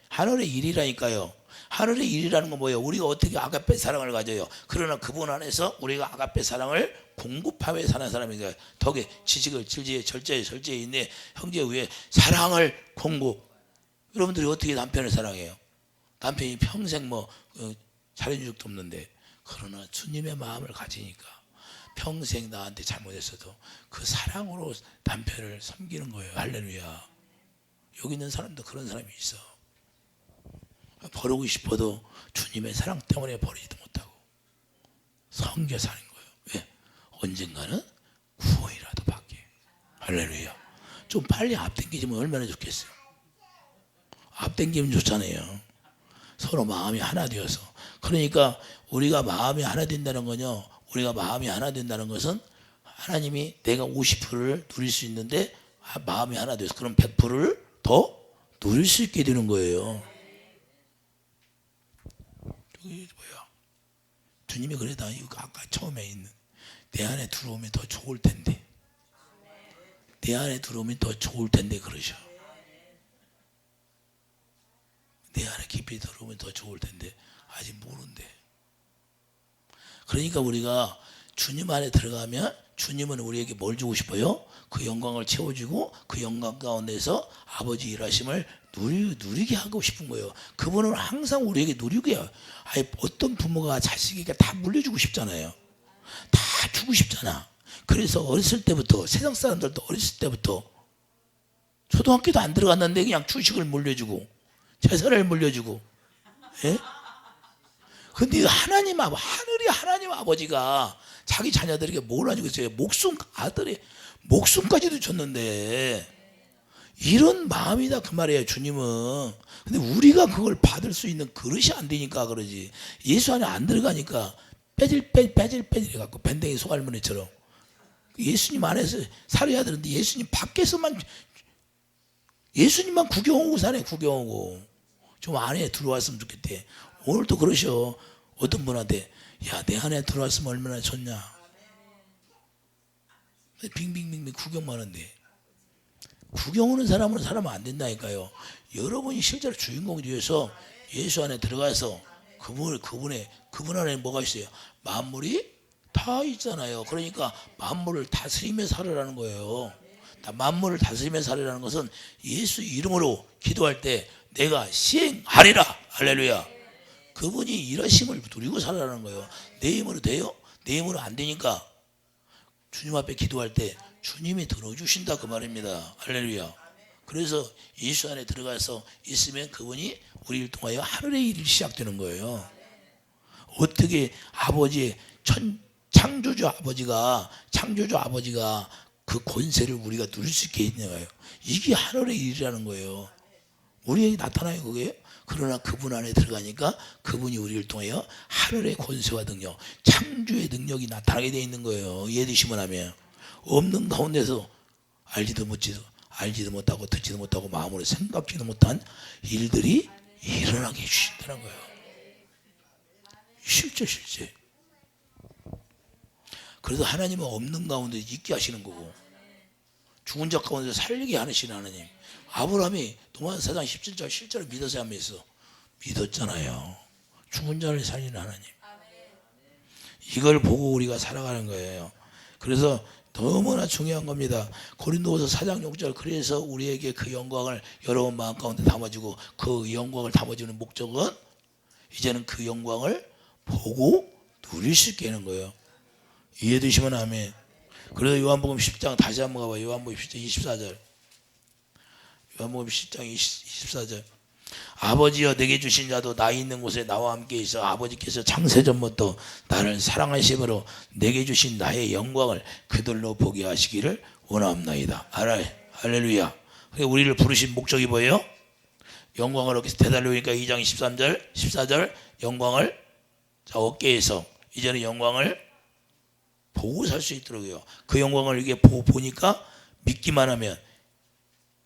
하늘의 일이라니까요. 하늘의 일이라는 건 뭐예요? 우리가 어떻게 아가페 사랑을 가져요? 그러나 그분 안에서 우리가 아가페 사랑을 공급하며 사는 사람이니까 덕에 지식을 질지에 절제에 있네 형제 위에 사랑을 공급. 여러분들이 어떻게 남편을 사랑해요? 남편이 평생 잘해준 적도 없는데 그러나 주님의 마음을 가지니까 평생 나한테 잘못했어도 그 사랑으로 남편을 섬기는 거예요. 할렐루야. 여기 있는 사람도 그런 사람이 있어. 버리고 싶어도 주님의 사랑 때문에 버리지도 못하고 섬겨 사는 거예요. 왜? 언젠가는 구원이라도 받게. 할렐루야. 좀 빨리 앞당기지면 얼마나 좋겠어요. 앞당기면 좋잖아요. 서로 마음이 하나 되어서. 그러니까 우리가 마음이 하나 된다는 거요. 우리가 마음이 하나 된다는 것은 하나님이 내가 50%를 누릴 수 있는데 마음이 하나 돼서 그럼 100%를 더 누릴 수 있게 되는 거예요. 저기 뭐야? 주님이 그래다 이거 아까 처음에 있는 내 안에 들어오면 더 좋을 텐데. 내 안에 들어오면 더 좋을 텐데 그러셔. 내 안에 깊이 들어오면 더 좋을 텐데 아직 모른대. 그러니까 우리가 주님 안에 들어가면 주님은 우리에게 뭘 주고 싶어요? 그 영광을 채워주고 그 영광 가운데서 아버지 일하심을 누리게 하고 싶은 거예요. 그분은 항상 우리에게 누리게 해요. 아니, 어떤 부모가 자식에게 다 물려주고 싶잖아요. 다 주고 싶잖아. 그래서 어렸을 때부터 세상 사람들도 어렸을 때부터 초등학교도 안 들어갔는데 그냥 주식을 물려주고 재산을 물려주고. 예? 근데 하나님 하늘이 하나님 아버지가 자기 자녀들에게 뭘 해주고 있어요? 아들의 목숨까지도 줬는데 이런 마음이다 그 말이에요. 주님은. 근데 우리가 그걸 받을 수 있는 그릇이 안 되니까 그러지. 예수 안에 안 들어가니까 빼질 해갖고 밴댕이 소갈머니처럼 예수님 안에서 살아야 되는데 예수님 밖에서만 예수님만 구경하고 사네. 구경하고 좀 안에 들어왔으면 좋겠대. 오늘도 그러셔. 어떤 분한테 야, 내 안에 들어왔으면 얼마나 좋냐. 빙빙빙빙 구경만 하는데 구경 오는 사람은 사람은 안 된다니까요. 여러분이 실제로 주인공이 되어서 예수 안에 들어가서 그분 안에 뭐가 있어요? 만물이 다 있잖아요. 그러니까 만물을 다스리며 살으라는 거예요. 만물을 다스리며 살으라는 것은 예수 이름으로 기도할 때 내가 시행하리라. 할렐루야. 그분이 일하심을 누리고 살아라는 거예요. 내 힘으로 돼요? 내 힘으로 안 되니까 주님 앞에 기도할 때 주님이 들어주신다 그 말입니다. 할렐루야. 그래서 예수 안에 들어가서 있으면 그분이 우리를 통하여 하늘의 일이 시작되는 거예요. 어떻게 아버지의 창조주 아버지가 그 권세를 우리가 누릴 수 있게 했냐고요. 이게 하늘의 일이라는 거예요. 우리에게 나타나요 그게. 그러나 그분 안에 들어가니까 그분이 우리를 통하여 하늘의 권세와 능력, 창조의 능력이 나타나게 되어 있는 거예요. 이해되시면 하면 없는 가운데서 알지도 못하고 듣지도 못하고 마음으로 생각지도 못한 일들이 일어나게 해주신다는 거예요. 실제. 그래서 하나님은 없는 가운데 있게 하시는 거고 죽은 자 가운데 살리게 하시는 하나님. 아브라함이 도마스 4장 17절 실제로 믿어서 안 믿었어? 믿었잖아요. 죽은 자를 살리는 하나님. 이걸 보고 우리가 살아가는 거예요. 그래서 너무나 중요한 겁니다. 고린도후서 4장 6절 그래서 우리에게 그 영광을 여러분 마음 가운데 담아주고 그 영광을 담아주는 목적은 이제는 그 영광을 보고 누릴 수 있게 하는 거예요. 이해되시면 아멘. 그래서 요한복음 10장 다시 한번 가봐요. 요한복음 10장 24절. 요한복음 10장 24절. 아버지여 내게 주신 자도 나 있는 곳에 나와 함께 있어 아버지께서 창세전부터 나를 사랑하심으로 내게 주신 나의 영광을 그들로 보게 하시기를 원하옵나이다. 할렐루야. 우리를 부르신 목적이 뭐예요? 영광을 얻게 되달려오니까 2장 13절 14절 영광을 어깨에서 이제는 영광을 보고 살 수 있도록요. 그 영광을 이게 보니까 믿기만 하면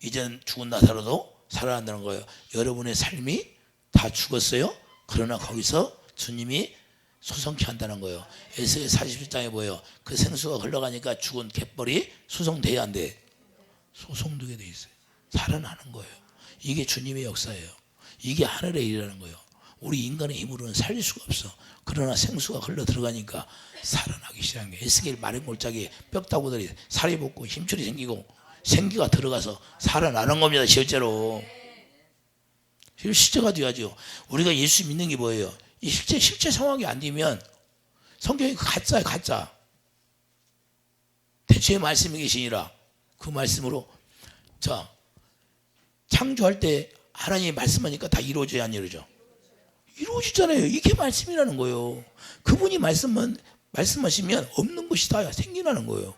이제는 죽은 나 살아도 살아난다는 거예요. 여러분의 삶이 다 죽었어요. 그러나 거기서 주님이 소성케 한다는 거예요. 에스겔 47장에 보여요. 그 생수가 흘러가니까 죽은 갯벌이 소성돼야 안 돼. 소성되게 돼 있어요. 살아나는 거예요. 이게 주님의 역사예요. 이게 하늘의 일이라는 거예요. 우리 인간의 힘으로는 살릴 수가 없어. 그러나 생수가 흘러 들어가니까 살아나기 시작한 거예요. 에스겔 마른 골짜기에 뼈다구들이 살이 붙고 힘줄이 생기고 생기가 들어가서 살아나는 겁니다. 실제로. 실제가 돼야죠. 우리가 예수 믿는 게 뭐예요? 이 실제 상황이 안 되면 성경이 가짜예요. 가짜. 대초의 말씀이 계시니라. 그 말씀으로 자 창조할 때 하나님이 말씀하니까 다 이루어져야 안 이루어져? 이루어지잖아요. 이게 말씀이라는 거예요. 그분이 말씀은 말씀하시면 없는 것이 다 생겨나는 거예요.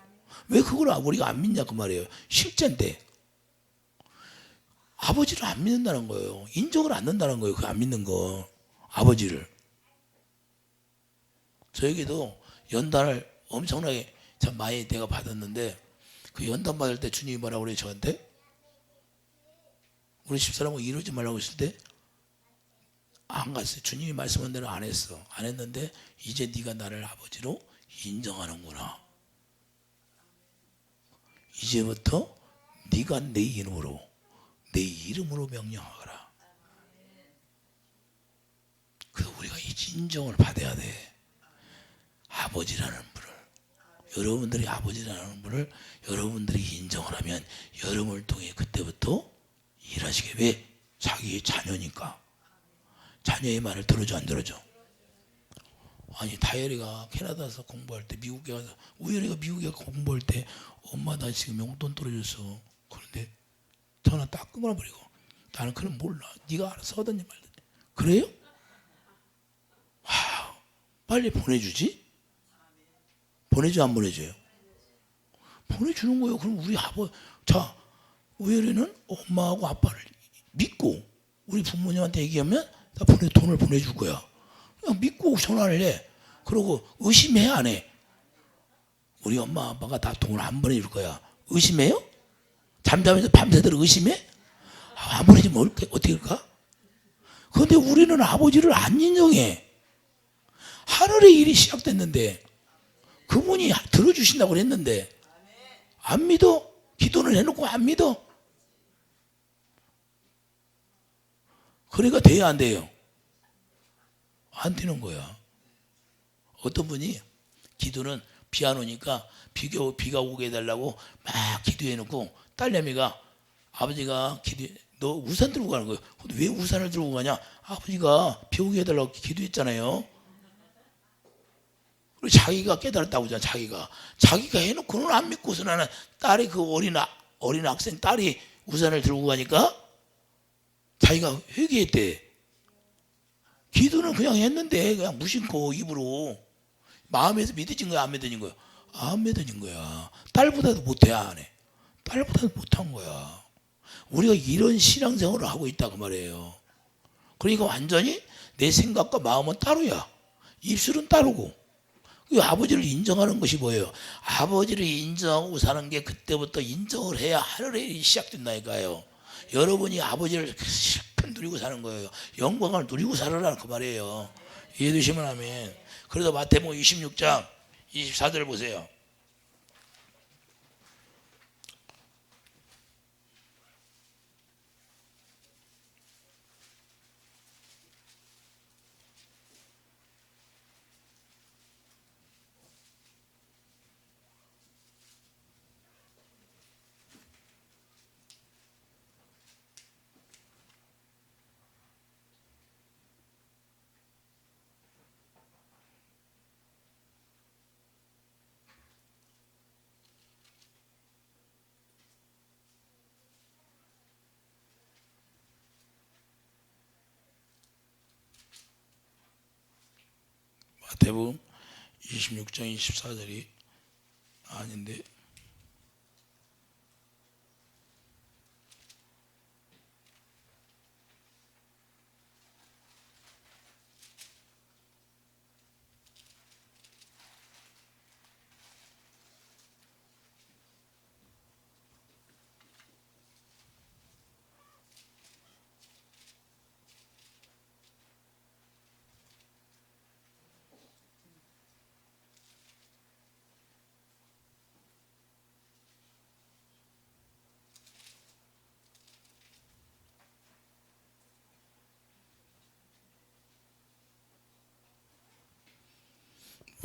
왜 그걸 우리가 안 믿냐 그 말이에요. 실제인데 아버지를 안 믿는다는 거예요. 인정을 안 한다는 거예요. 그 안 믿는 거 아버지를. 저에게도 연단을 엄청나게 참 많이 내가 받았는데 그 연단 받을 때 주님이 뭐라고 그래요 저한테? 우리 집사람하고 이러지 말라고 했을 때 안 갔어요. 주님이 말씀한 대로 안 했어. 안 했는데 이제 네가 나를 아버지로 인정하는구나. 이제부터 네가 내 이름으로 명령하거라. 그래서 우리가 이 인정을 받아야 돼. 아버지라는 분을, 여러분들이 아버지라는 분을 여러분들이 인정을 하면 여러분을 통해 그때부터 일하시게. 왜? 자기의 자녀니까. 자녀의 말을 들어줘 안 들어줘? 아니 다혜리가 캐나다에서 공부할 때 미국에 가서 우열이가 미국에 공부할 때 엄마 나 지금 용돈 떨어졌어. 그런데 전화 딱 끊어버리고 나는 그럼 몰라. 네가 알아서 하든지 말든지. 그래요? 빨리 보내주지? 보내줘 안 보내줘요? 보내주는 거예요. 그럼 우리 자 우열이는 엄마하고 아빠를 믿고 우리 부모님한테 얘기하면 나 돈을 보내줄 거야. 그냥 믿고 전화를 해. 그러고 의심해 안 해? 우리 엄마 아빠가 다 돈을 안 보내줄 거야. 의심해요? 잠자면서 밤새도록 의심해? 안 보내주면 어떻게 할까? 그런데 우리는 아버지를 안 인정해. 하늘의 일이 시작됐는데 그분이 들어주신다고 그랬는데 안 믿어? 기도를 해놓고 안 믿어? 그러니까 돼야 안 돼요? 안 되는 거야. 어떤 분이 기도는 비 안 오니까 비가 오게 해달라고 막 기도해놓고 딸내미가 아버지가 너 우산 들고 가는 거예요. 근데 왜 우산을 들고 가냐? 아버지가 비 오게 해달라고 기도했잖아요. 그리고 자기가 깨달았다고 하잖아. 자기가 해놓고는 안 믿고서 나는 딸이 그 어린 학생 딸이 우산을 들고 가니까 자기가 회개했대. 기도는 그냥 했는데 그냥 무심코 입으로 마음에서 믿어진 거야 안 믿어진 거야? 안 믿어진 거야. 딸보다도 못해 안 해? 딸보다도 못한 거야. 우리가 이런 신앙생활을 하고 있다 그 말이에요. 그러니까 완전히 내 생각과 마음은 따로야. 입술은 따르고. 아버지를 인정하는 것이 뭐예요? 아버지를 인정하고 사는 게 그때부터 인정을 해야 하늘의 일이 시작된다니까요. 여러분이 아버지를 실컷 누리고 사는 거예요. 영광을 누리고 살아라는 그 말이에요. 이해되시면 아멘. 그래서 마태복음 26장 24절 보세요. 마태복음 26장 24절이 아닌데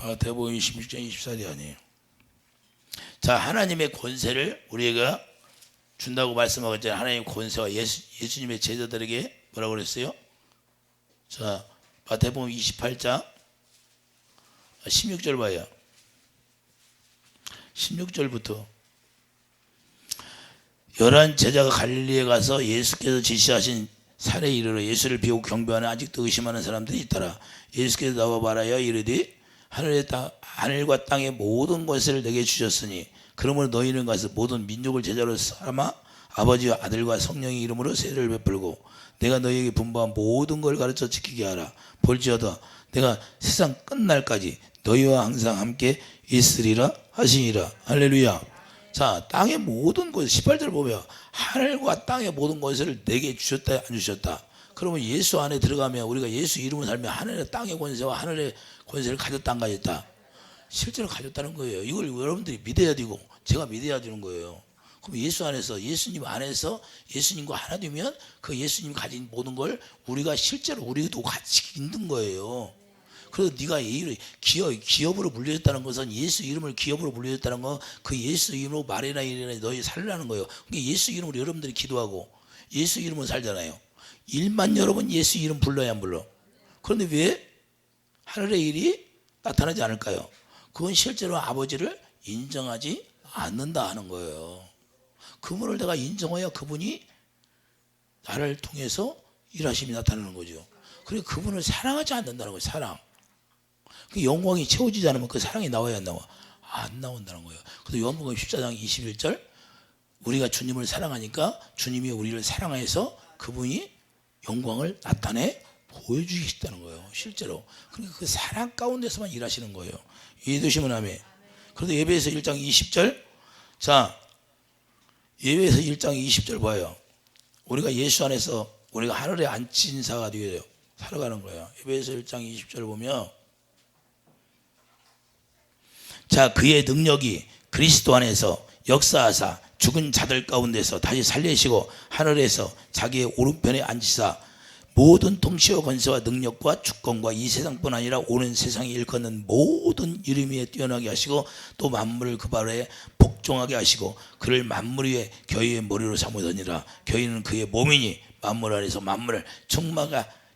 마태복음 26장 24절이 아니에요. 자, 하나님의 권세를 우리가 준다고 말씀하고 있잖아요. 하나님의 권세와 예수님의 제자들에게 뭐라고 그랬어요? 자, 마태복음 28장 16절 봐요. 16절부터 11 제자가 갈릴리에 가서 예수께서 지시하신 산에 이르러 예수를 비우고 경배하는 아직도 의심하는 사람들이 있더라. 예수께서 나와 말하여 이르되 하늘과 땅의 모든 것을 내게 주셨으니 그러므로 너희는 가서 모든 민족을 제자로 삼아 아버지와 아들과 성령의 이름으로 세례를 베풀고 내가 너희에게 분부한 모든 걸 가르쳐 지키게 하라. 볼지어다 내가 세상 끝날까지 너희와 항상 함께 있으리라 하시니라. 할렐루야. 자, 땅의 모든 것 18절 보면 하늘과 땅의 모든 것을 내게 주셨다 안 주셨다. 그러면 예수 안에 들어가면 우리가 예수 이름으로 살면 하늘의 땅의 권세와 하늘의 권세를 가졌다 안 가졌다? 실제로 가졌다는 거예요. 이걸 여러분들이 믿어야 되고 제가 믿어야 되는 거예요. 그럼 예수 안에서 예수님 안에서 예수님과 하나 되면 그 예수님이 가진 모든 걸 우리가 실제로 우리도 같이 있는 거예요. 그래서 네가 기업으로 물려졌다는 것은 예수 이름을 기업으로 물려졌다는 건 그 예수 이름으로 말이나 일이나 너희 살라는 거예요. 그러니까 예수 이름으로 여러분들이 기도하고 예수 이름으로 살잖아요. 일만 여러분 예수 이름 불러야 안 불러? 그런데 왜 하늘의 일이 나타나지 않을까요? 그건 실제로 아버지를 인정하지 않는다 하는 거예요. 그분을 내가 인정해야 그분이 나를 통해서 일하심이 나타나는 거죠. 그리고 그분을 사랑하지 않는다는 거예요. 사랑. 그 영광이 채워지지 않으면 그 사랑이 나와야 안 나와? 안 나온다는 거예요. 그래서 요한복음 14장 21절 우리가 주님을 사랑하니까 주님이 우리를 사랑해서 그분이 영광을 나타내 보여주시겠다는 거예요. 실제로. 그러니까 그 사랑 가운데서만 일하시는 거예요. 이해되시면 아멘. 그래서 예배에서 1장 20절 자 예배에서 1장 20절 봐요. 우리가 예수 안에서 우리가 하늘에 앉힌 자가 되게 살아가는 거예요. 예배에서 1장 20절 보면 자 그의 능력이 그리스도 안에서 역사하사 죽은 자들 가운데서 다시 살리시고 하늘에서 자기의 오른편에 앉히사 모든 통치와 권세와 능력과 주권과 이 세상뿐 아니라 오는 세상에 일컫는 모든 이름 위에 뛰어나게 하시고 또 만물을 그 발에 복종하게 하시고 그를 만물 위에 교회의 머리로 삼으더니라. 교회는 그의 몸이니 만물 안에서 만물을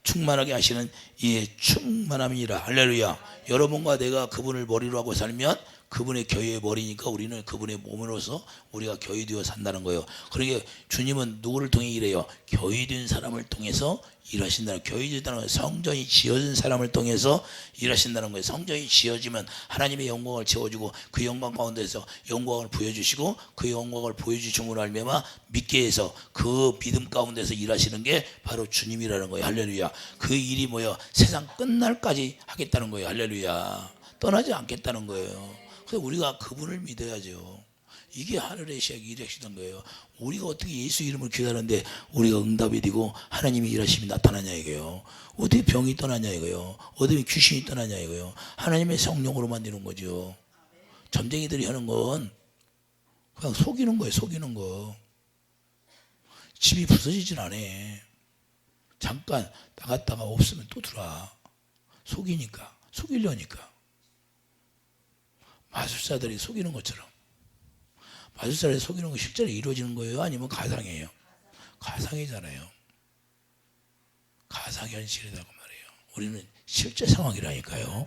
충만하게 하시는 이의 충만함이니라. 할렐루야. 여러분과 내가 그분을 머리로 하고 살면 그분의 교회의 머리니까 우리는 그분의 몸으로서 우리가 교회되어 산다는 거예요. 그러니까 주님은 누구를 통해 일해요? 교회된 사람을 통해서 일하신다는 거예요. 교회되다는 건 성전이 지어진 사람을 통해서 일하신다는 거예요. 성전이 지어지면 하나님의 영광을 채워주고 그 영광 가운데서 영광을 보여주시고 그 영광을 보여주심으로 알미암아 믿게 해서 그 믿음 가운데서 일하시는 게 바로 주님이라는 거예요. 할렐루야. 그 일이 뭐예요? 세상 끝날까지 하겠다는 거예요. 할렐루야. 떠나지 않겠다는 거예요. 그래서 우리가 그분을 믿어야죠. 이게 하늘의 시작이 일하시던 거예요. 우리가 어떻게 예수 이름을 기도하는데 우리가 응답이 되고 하나님의 일하심이 나타나냐 이거예요. 어떻게 병이 떠나냐 이거예요. 어떻게 귀신이 떠나냐 이거예요. 하나님의 성령으로 만드는 거죠. 점쟁이들이 하는 건 그냥 속이는 거예요. 속이는 거. 집이 부서지질 않아. 잠깐 나갔다가 없으면 또 들어와. 속이니까. 속이려니까. 마술사들이 속이는 것처럼. 마술사들이 속이는 거 실제로 이루어지는 거예요? 아니면 가상이에요? 가상이잖아요. 가상현실이라고 말해요. 우리는 실제 상황이라니까요.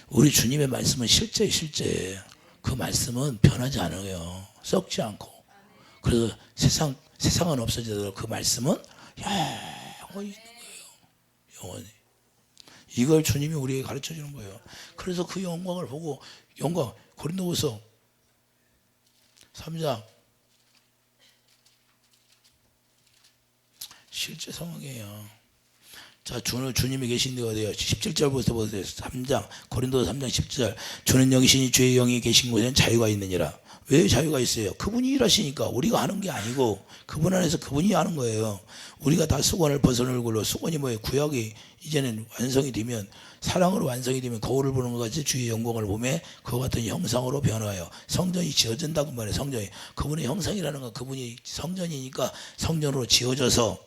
우리 주님의 말씀은 실제. 그 말씀은 변하지 않아요. 썩지 않고. 그래서 세상은 없어지더라도 그 말씀은 영원히 있는 거예요. 영원히. 이걸 주님이 우리에게 가르쳐 주는 거예요. 그래서 그 영광을 보고 고린도후서 3장 실제 상황이에요. 자, 주님이 계신 데가 어디예요? 17절부터 보세요. 3장 고린도서 3장 10절 주는 영이시니 주의 영이 계신 곳에는 자유가 있느니라. 왜 자유가 있어요? 그분이 일하시니까 우리가 하는 게 아니고 그분 안에서 그분이 하는 거예요. 우리가 다 수건을 벗어놓을 걸로 수건이 뭐예요? 구약이 이제는 완성이 되면 사랑으로 완성이 되면 거울을 보는 것 같이 주의 영광을 보며 그와 같은 형상으로 변화해요. 성전이 지어진다고 말해요. 성전이 그분의 형상이라는 건 그분이 성전이니까 성전으로 지어져서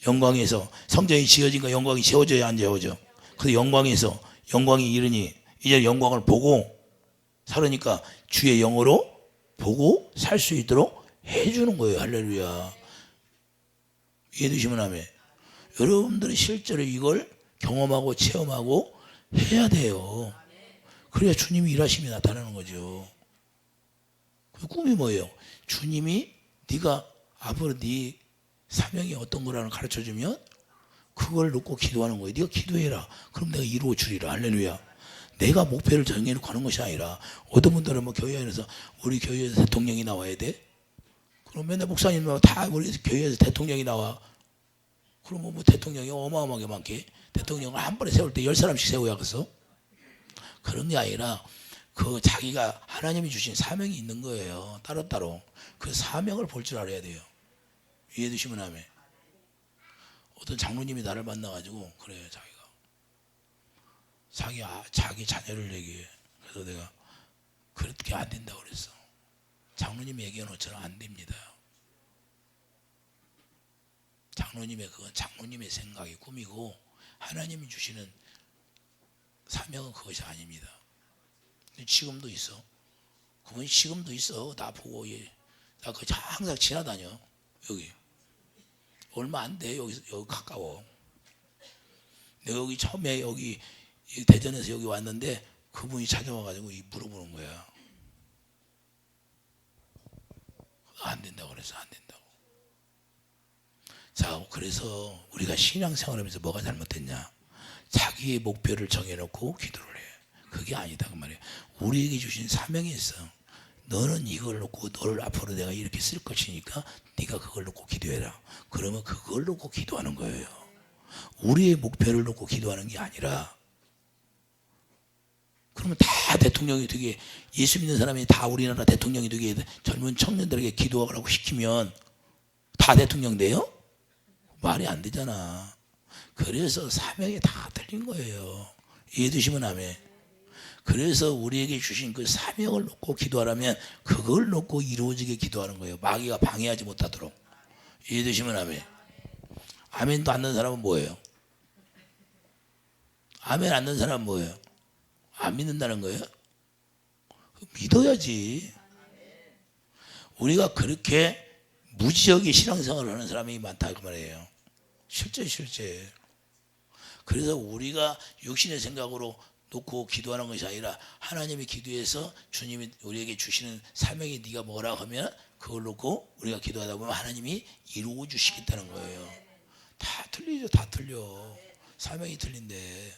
영광에서 성전이 지어진가 영광이 채워져야 안 채워져. 그 영광에서 영광이 이르니 이제 영광을 보고 살으니까 주의 영으로 보고 살 수 있도록 해주는 거예요. 할렐루야. 이해되시면 아멘. 여러분들이 실제로 이걸 경험하고 체험하고 해야 돼요. 그래야 주님이 일하심이 나타나는 거죠. 그 꿈이 뭐예요? 주님이 네가 앞으로 네 사명이 어떤 거라는 가르쳐주면 그걸 놓고 기도하는 거예요. 네가 기도해라. 그럼 내가 이루어 주리라. 할렐루야. 내가 목표를 정해놓고 하는 것이 아니라 어떤 분들은 뭐 교회 안에서 우리 교회에서 대통령이 나와야 돼. 그럼 맨날 목사님 다 우리 교회에서 대통령이 나와. 그러면 뭐 대통령이 어마어마하게 많게 대통령을 한 번에 세울 때 10사람씩 세워야겠어. 그런 게 아니라 그 자기가 하나님이 주신 사명이 있는 거예요. 따로따로 그 사명을 볼 줄 알아야 돼요. 이해되시면 하면 어떤 장로님이 나를 만나가지고 그래요. 자기 자녀를 얘기해. 그래서 내가 그렇게 안 된다고 그랬어. 장로님이 얘기한 것처럼 안 됩니다. 장로님의 그건 장로님의 생각이 꿈이고 하나님이 주시는 사명은 그것이 아닙니다. 지금도 있어. 그분 지금도 있어. 나 보고 나 그 항상 지나다녀. 여기 얼마 안 돼. 여기 가까워. 내가 여기 처음에 여기 대전에서 여기 왔는데 그분이 찾아와가지고 물어보는 거야. 안 된다고 그래서 안 된다고. 자, 그래서 우리가 신앙생활하면서 뭐가 잘못됐냐? 자기의 목표를 정해놓고 기도를 해. 그게 아니다 그 말이에요. 우리에게 주신 사명이 있어. 너는 이걸 놓고 너를 앞으로 내가 이렇게 쓸 것이니까 네가 그걸 놓고 기도해라. 그러면 그걸 놓고 기도하는 거예요. 우리의 목표를 놓고 기도하는 게 아니라. 그러면 다 대통령이 되게 예수 믿는 사람이 다 우리나라 대통령이 되게 젊은 청년들에게 기도하라고 시키면 다 대통령 돼요? 말이 안 되잖아. 그래서 사명이 다 틀린 거예요. 이해되시면 아멘. 그래서 우리에게 주신 그 사명을 놓고 기도하라면 그걸 놓고 이루어지게 기도하는 거예요. 마귀가 방해하지 못하도록. 이해되시면 아멘. 아멘도 안 넣는 사람은 뭐예요? 아멘 안 넣는 사람은 뭐예요? 안 믿는다는 거예요? 믿어야지. 우리가 그렇게 무지하게 신앙생활을 하는 사람이 많다 그 말이에요. 실제. 그래서 우리가 육신의 생각으로 놓고 기도하는 것이 아니라 하나님이 기도해서 주님이 우리에게 주시는 사명이 네가 뭐라 하면 그걸 놓고 우리가 기도하다 보면 하나님이 이루어 주시겠다는 거예요. 다 틀리죠. 다 틀려. 사명이 틀린데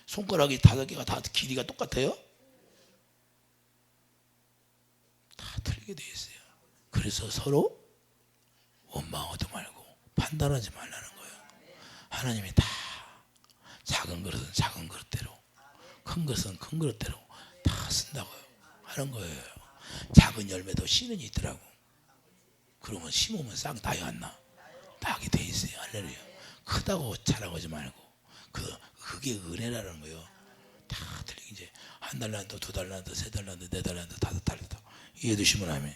손가락이 5개가 다 길이가 똑같아요? 다 틀리게 돼 있어요. 그래서 서로 원망하지 말고 판단하지 말라는 거예요. 하나님이 다 작은 그릇은 작은 그릇대로 큰 것은 큰 그릇대로 다 쓴다고요. 하는 거예요. 작은 열매도 씨는 있더라고. 그러면 심으면 싹 나요 안 나? 나게 돼 있어요. 할렐루야. 크다고 자랑하지 말고 그게 은혜라는 거예요. 다 틀리게 이제 1달란트, 2달란트, 3달란트, 4달란트, 5달란트 이해되시면 하면.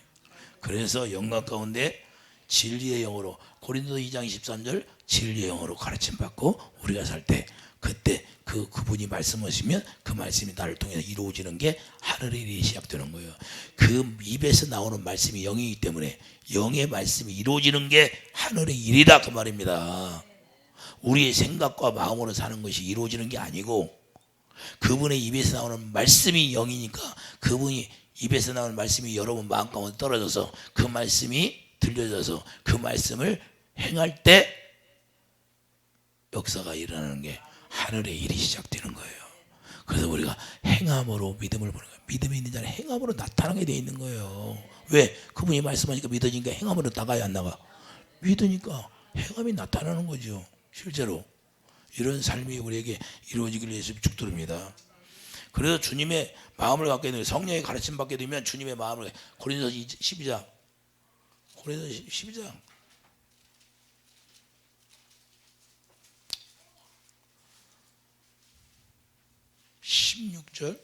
그래서 영광 가운데 진리의 영으로 고린도 2장 23절 진리의 영으로 가르침 받고 우리가 살 때 그때 그분이 말씀하시면 그 말씀이 나를 통해서 이루어지는 게 하늘의 일이 시작되는 거예요. 그 입에서 나오는 말씀이 영이기 때문에 영의 말씀이 이루어지는 게 하늘의 일이다 그 말입니다. 우리의 생각과 마음으로 사는 것이 이루어지는 게 아니고 그분의 입에서 나오는 말씀이 영이니까 그분이 입에서 나오는 말씀이 여러분 마음 가운데 떨어져서 그 말씀이 들려져서 그 말씀을 행할 때 역사가 일어나는 게 하늘의 일이 시작되는 거예요. 그래서 우리가 행함으로 믿음을 보는 거예요. 믿음이 있는 자는 행함으로 나타나게 돼 있는 거예요. 왜? 그분이 말씀하니까 믿어지니까 행함으로 나가야 안 나가? 믿으니까 행함이 나타나는 거죠. 실제로 이런 삶이 우리에게 이루어지기를 예수 축도합니다. 그래서 주님의 마음을 갖게 되면 성령의 가르침 받게 되면 주님의 마음을 고린도서 12장 16절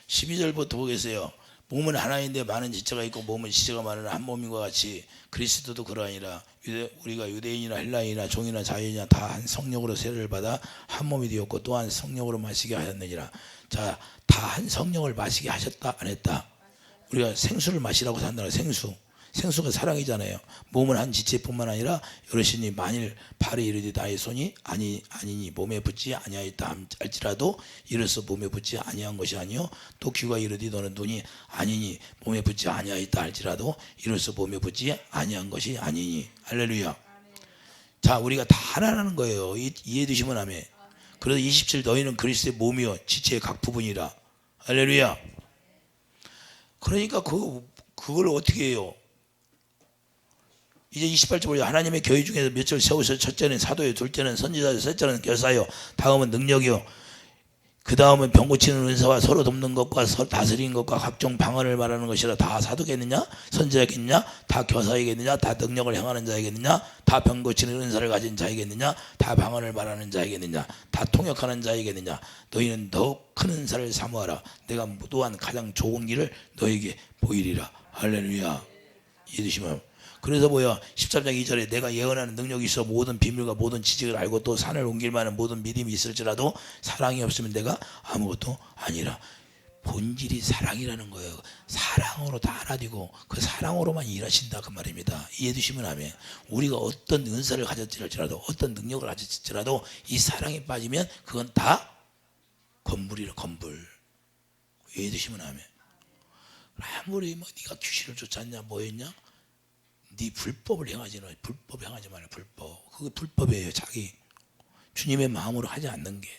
12절부터 보겠어요. 몸은 하나인데 많은 지체가 있고 몸은 지체가 많은 한 몸인과 같이 그리스도도 그러하니라. 우리가 유대인이나 헬라인이나 종이나 자유인이나 다 한 성령으로 세례를 받아 한 몸이 되었고 또한 성령으로 마시게 하였느니라. 자, 다 한 성령을 마시게 하셨다 안 했다? 우리가 생수를 마시라고 산다는 생수가 사랑이잖아요. 몸은 한 지체뿐만 아니라 여러시니 만일 발이 이르되 나의 손이 아니니 몸에 붙지 아니하였다 할지라도 이로써 몸에 붙지 아니한 것이 아니요 또 귀가 이르되 너는 눈이 아니니 몸에 붙지 아니하였다 할지라도 이로써 몸에 붙지 아니한 것이 아니니. 할렐루야. 자, 우리가 다 하나라는 거예요. 이해해 주시면 아멘. 그래서 27 너희는 그리스도의 몸이요 지체의 각 부분이라. 할렐루야. 그러니까 그걸 어떻게 해요? 이제 28절 보죠. 하나님의 교회 중에서 몇절 세우셔. 첫째는 사도요, 둘째는 선지자요, 셋째는 교사요, 다음은 능력이요, 그 다음은 병 고치는 은사와 서로 돕는 것과 다스리는 것과 각종 방언을 말하는 것이라. 다 사도겠느냐? 선지자겠느냐? 다 교사이겠느냐? 다 능력을 행하는 자이겠느냐? 다 병 고치는 은사를 가진 자이겠느냐? 다 방언을 말하는 자이겠느냐? 다 통역하는 자이겠느냐? 너희는 더욱 큰 은사를 사모하라. 내가 또한 가장 좋은 길을 너에게 보이리라. 할렐루야. 이해되시면. 그래서 뭐야 13장 2절에 내가 예언하는 능력이 있어 모든 비밀과 모든 지식을 알고 또 산을 옮길 만한 모든 믿음이 있을지라도 사랑이 없으면 내가 아무것도 아니라. 본질이 사랑이라는 거예요. 사랑으로 다 하나 되고 그 사랑으로만 일하신다 그 말입니다. 이해해 주시면 아멘. 우리가 어떤 은사를 가졌을지라도 어떤 능력을 가졌을지라도 이 사랑에 빠지면 그건 다 건물이라. 건물. 이해해 주시면 아멘. 아무리 뭐 네가 귀신을 쫓았냐 뭐였냐, 네 불법을 행하지 마. 불법 행하지 마라. 불법. 그게 불법이에요. 자기 주님의 마음으로 하지 않는 게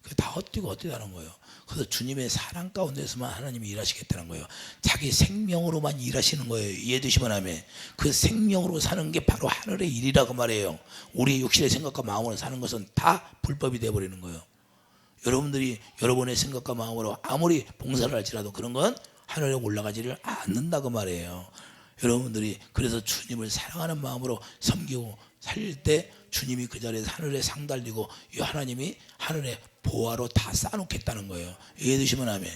그게 다 헛되고 헛되다는 거예요. 그래서 주님의 사랑 가운데서만 하나님이 일하시겠다는 거예요. 자기 생명으로만 일하시는 거예요. 이해되시면 하면 그 생명으로 사는 게 바로 하늘의 일이라고 말해요. 우리의 육신의 생각과 마음으로 사는 것은 다 불법이 되어버리는 거예요. 여러분들이 여러분의 생각과 마음으로 아무리 봉사를 할지라도 그런 건 하늘에 올라가지를 않는다고 말해요. 여러분들이 그래서 주님을 사랑하는 마음으로 섬기고 살릴 때 주님이 그 자리에서 하늘에 상 달리고 이 하나님이 하늘에 보화로 다 쌓아놓겠다는 거예요. 이해되시면 아멘.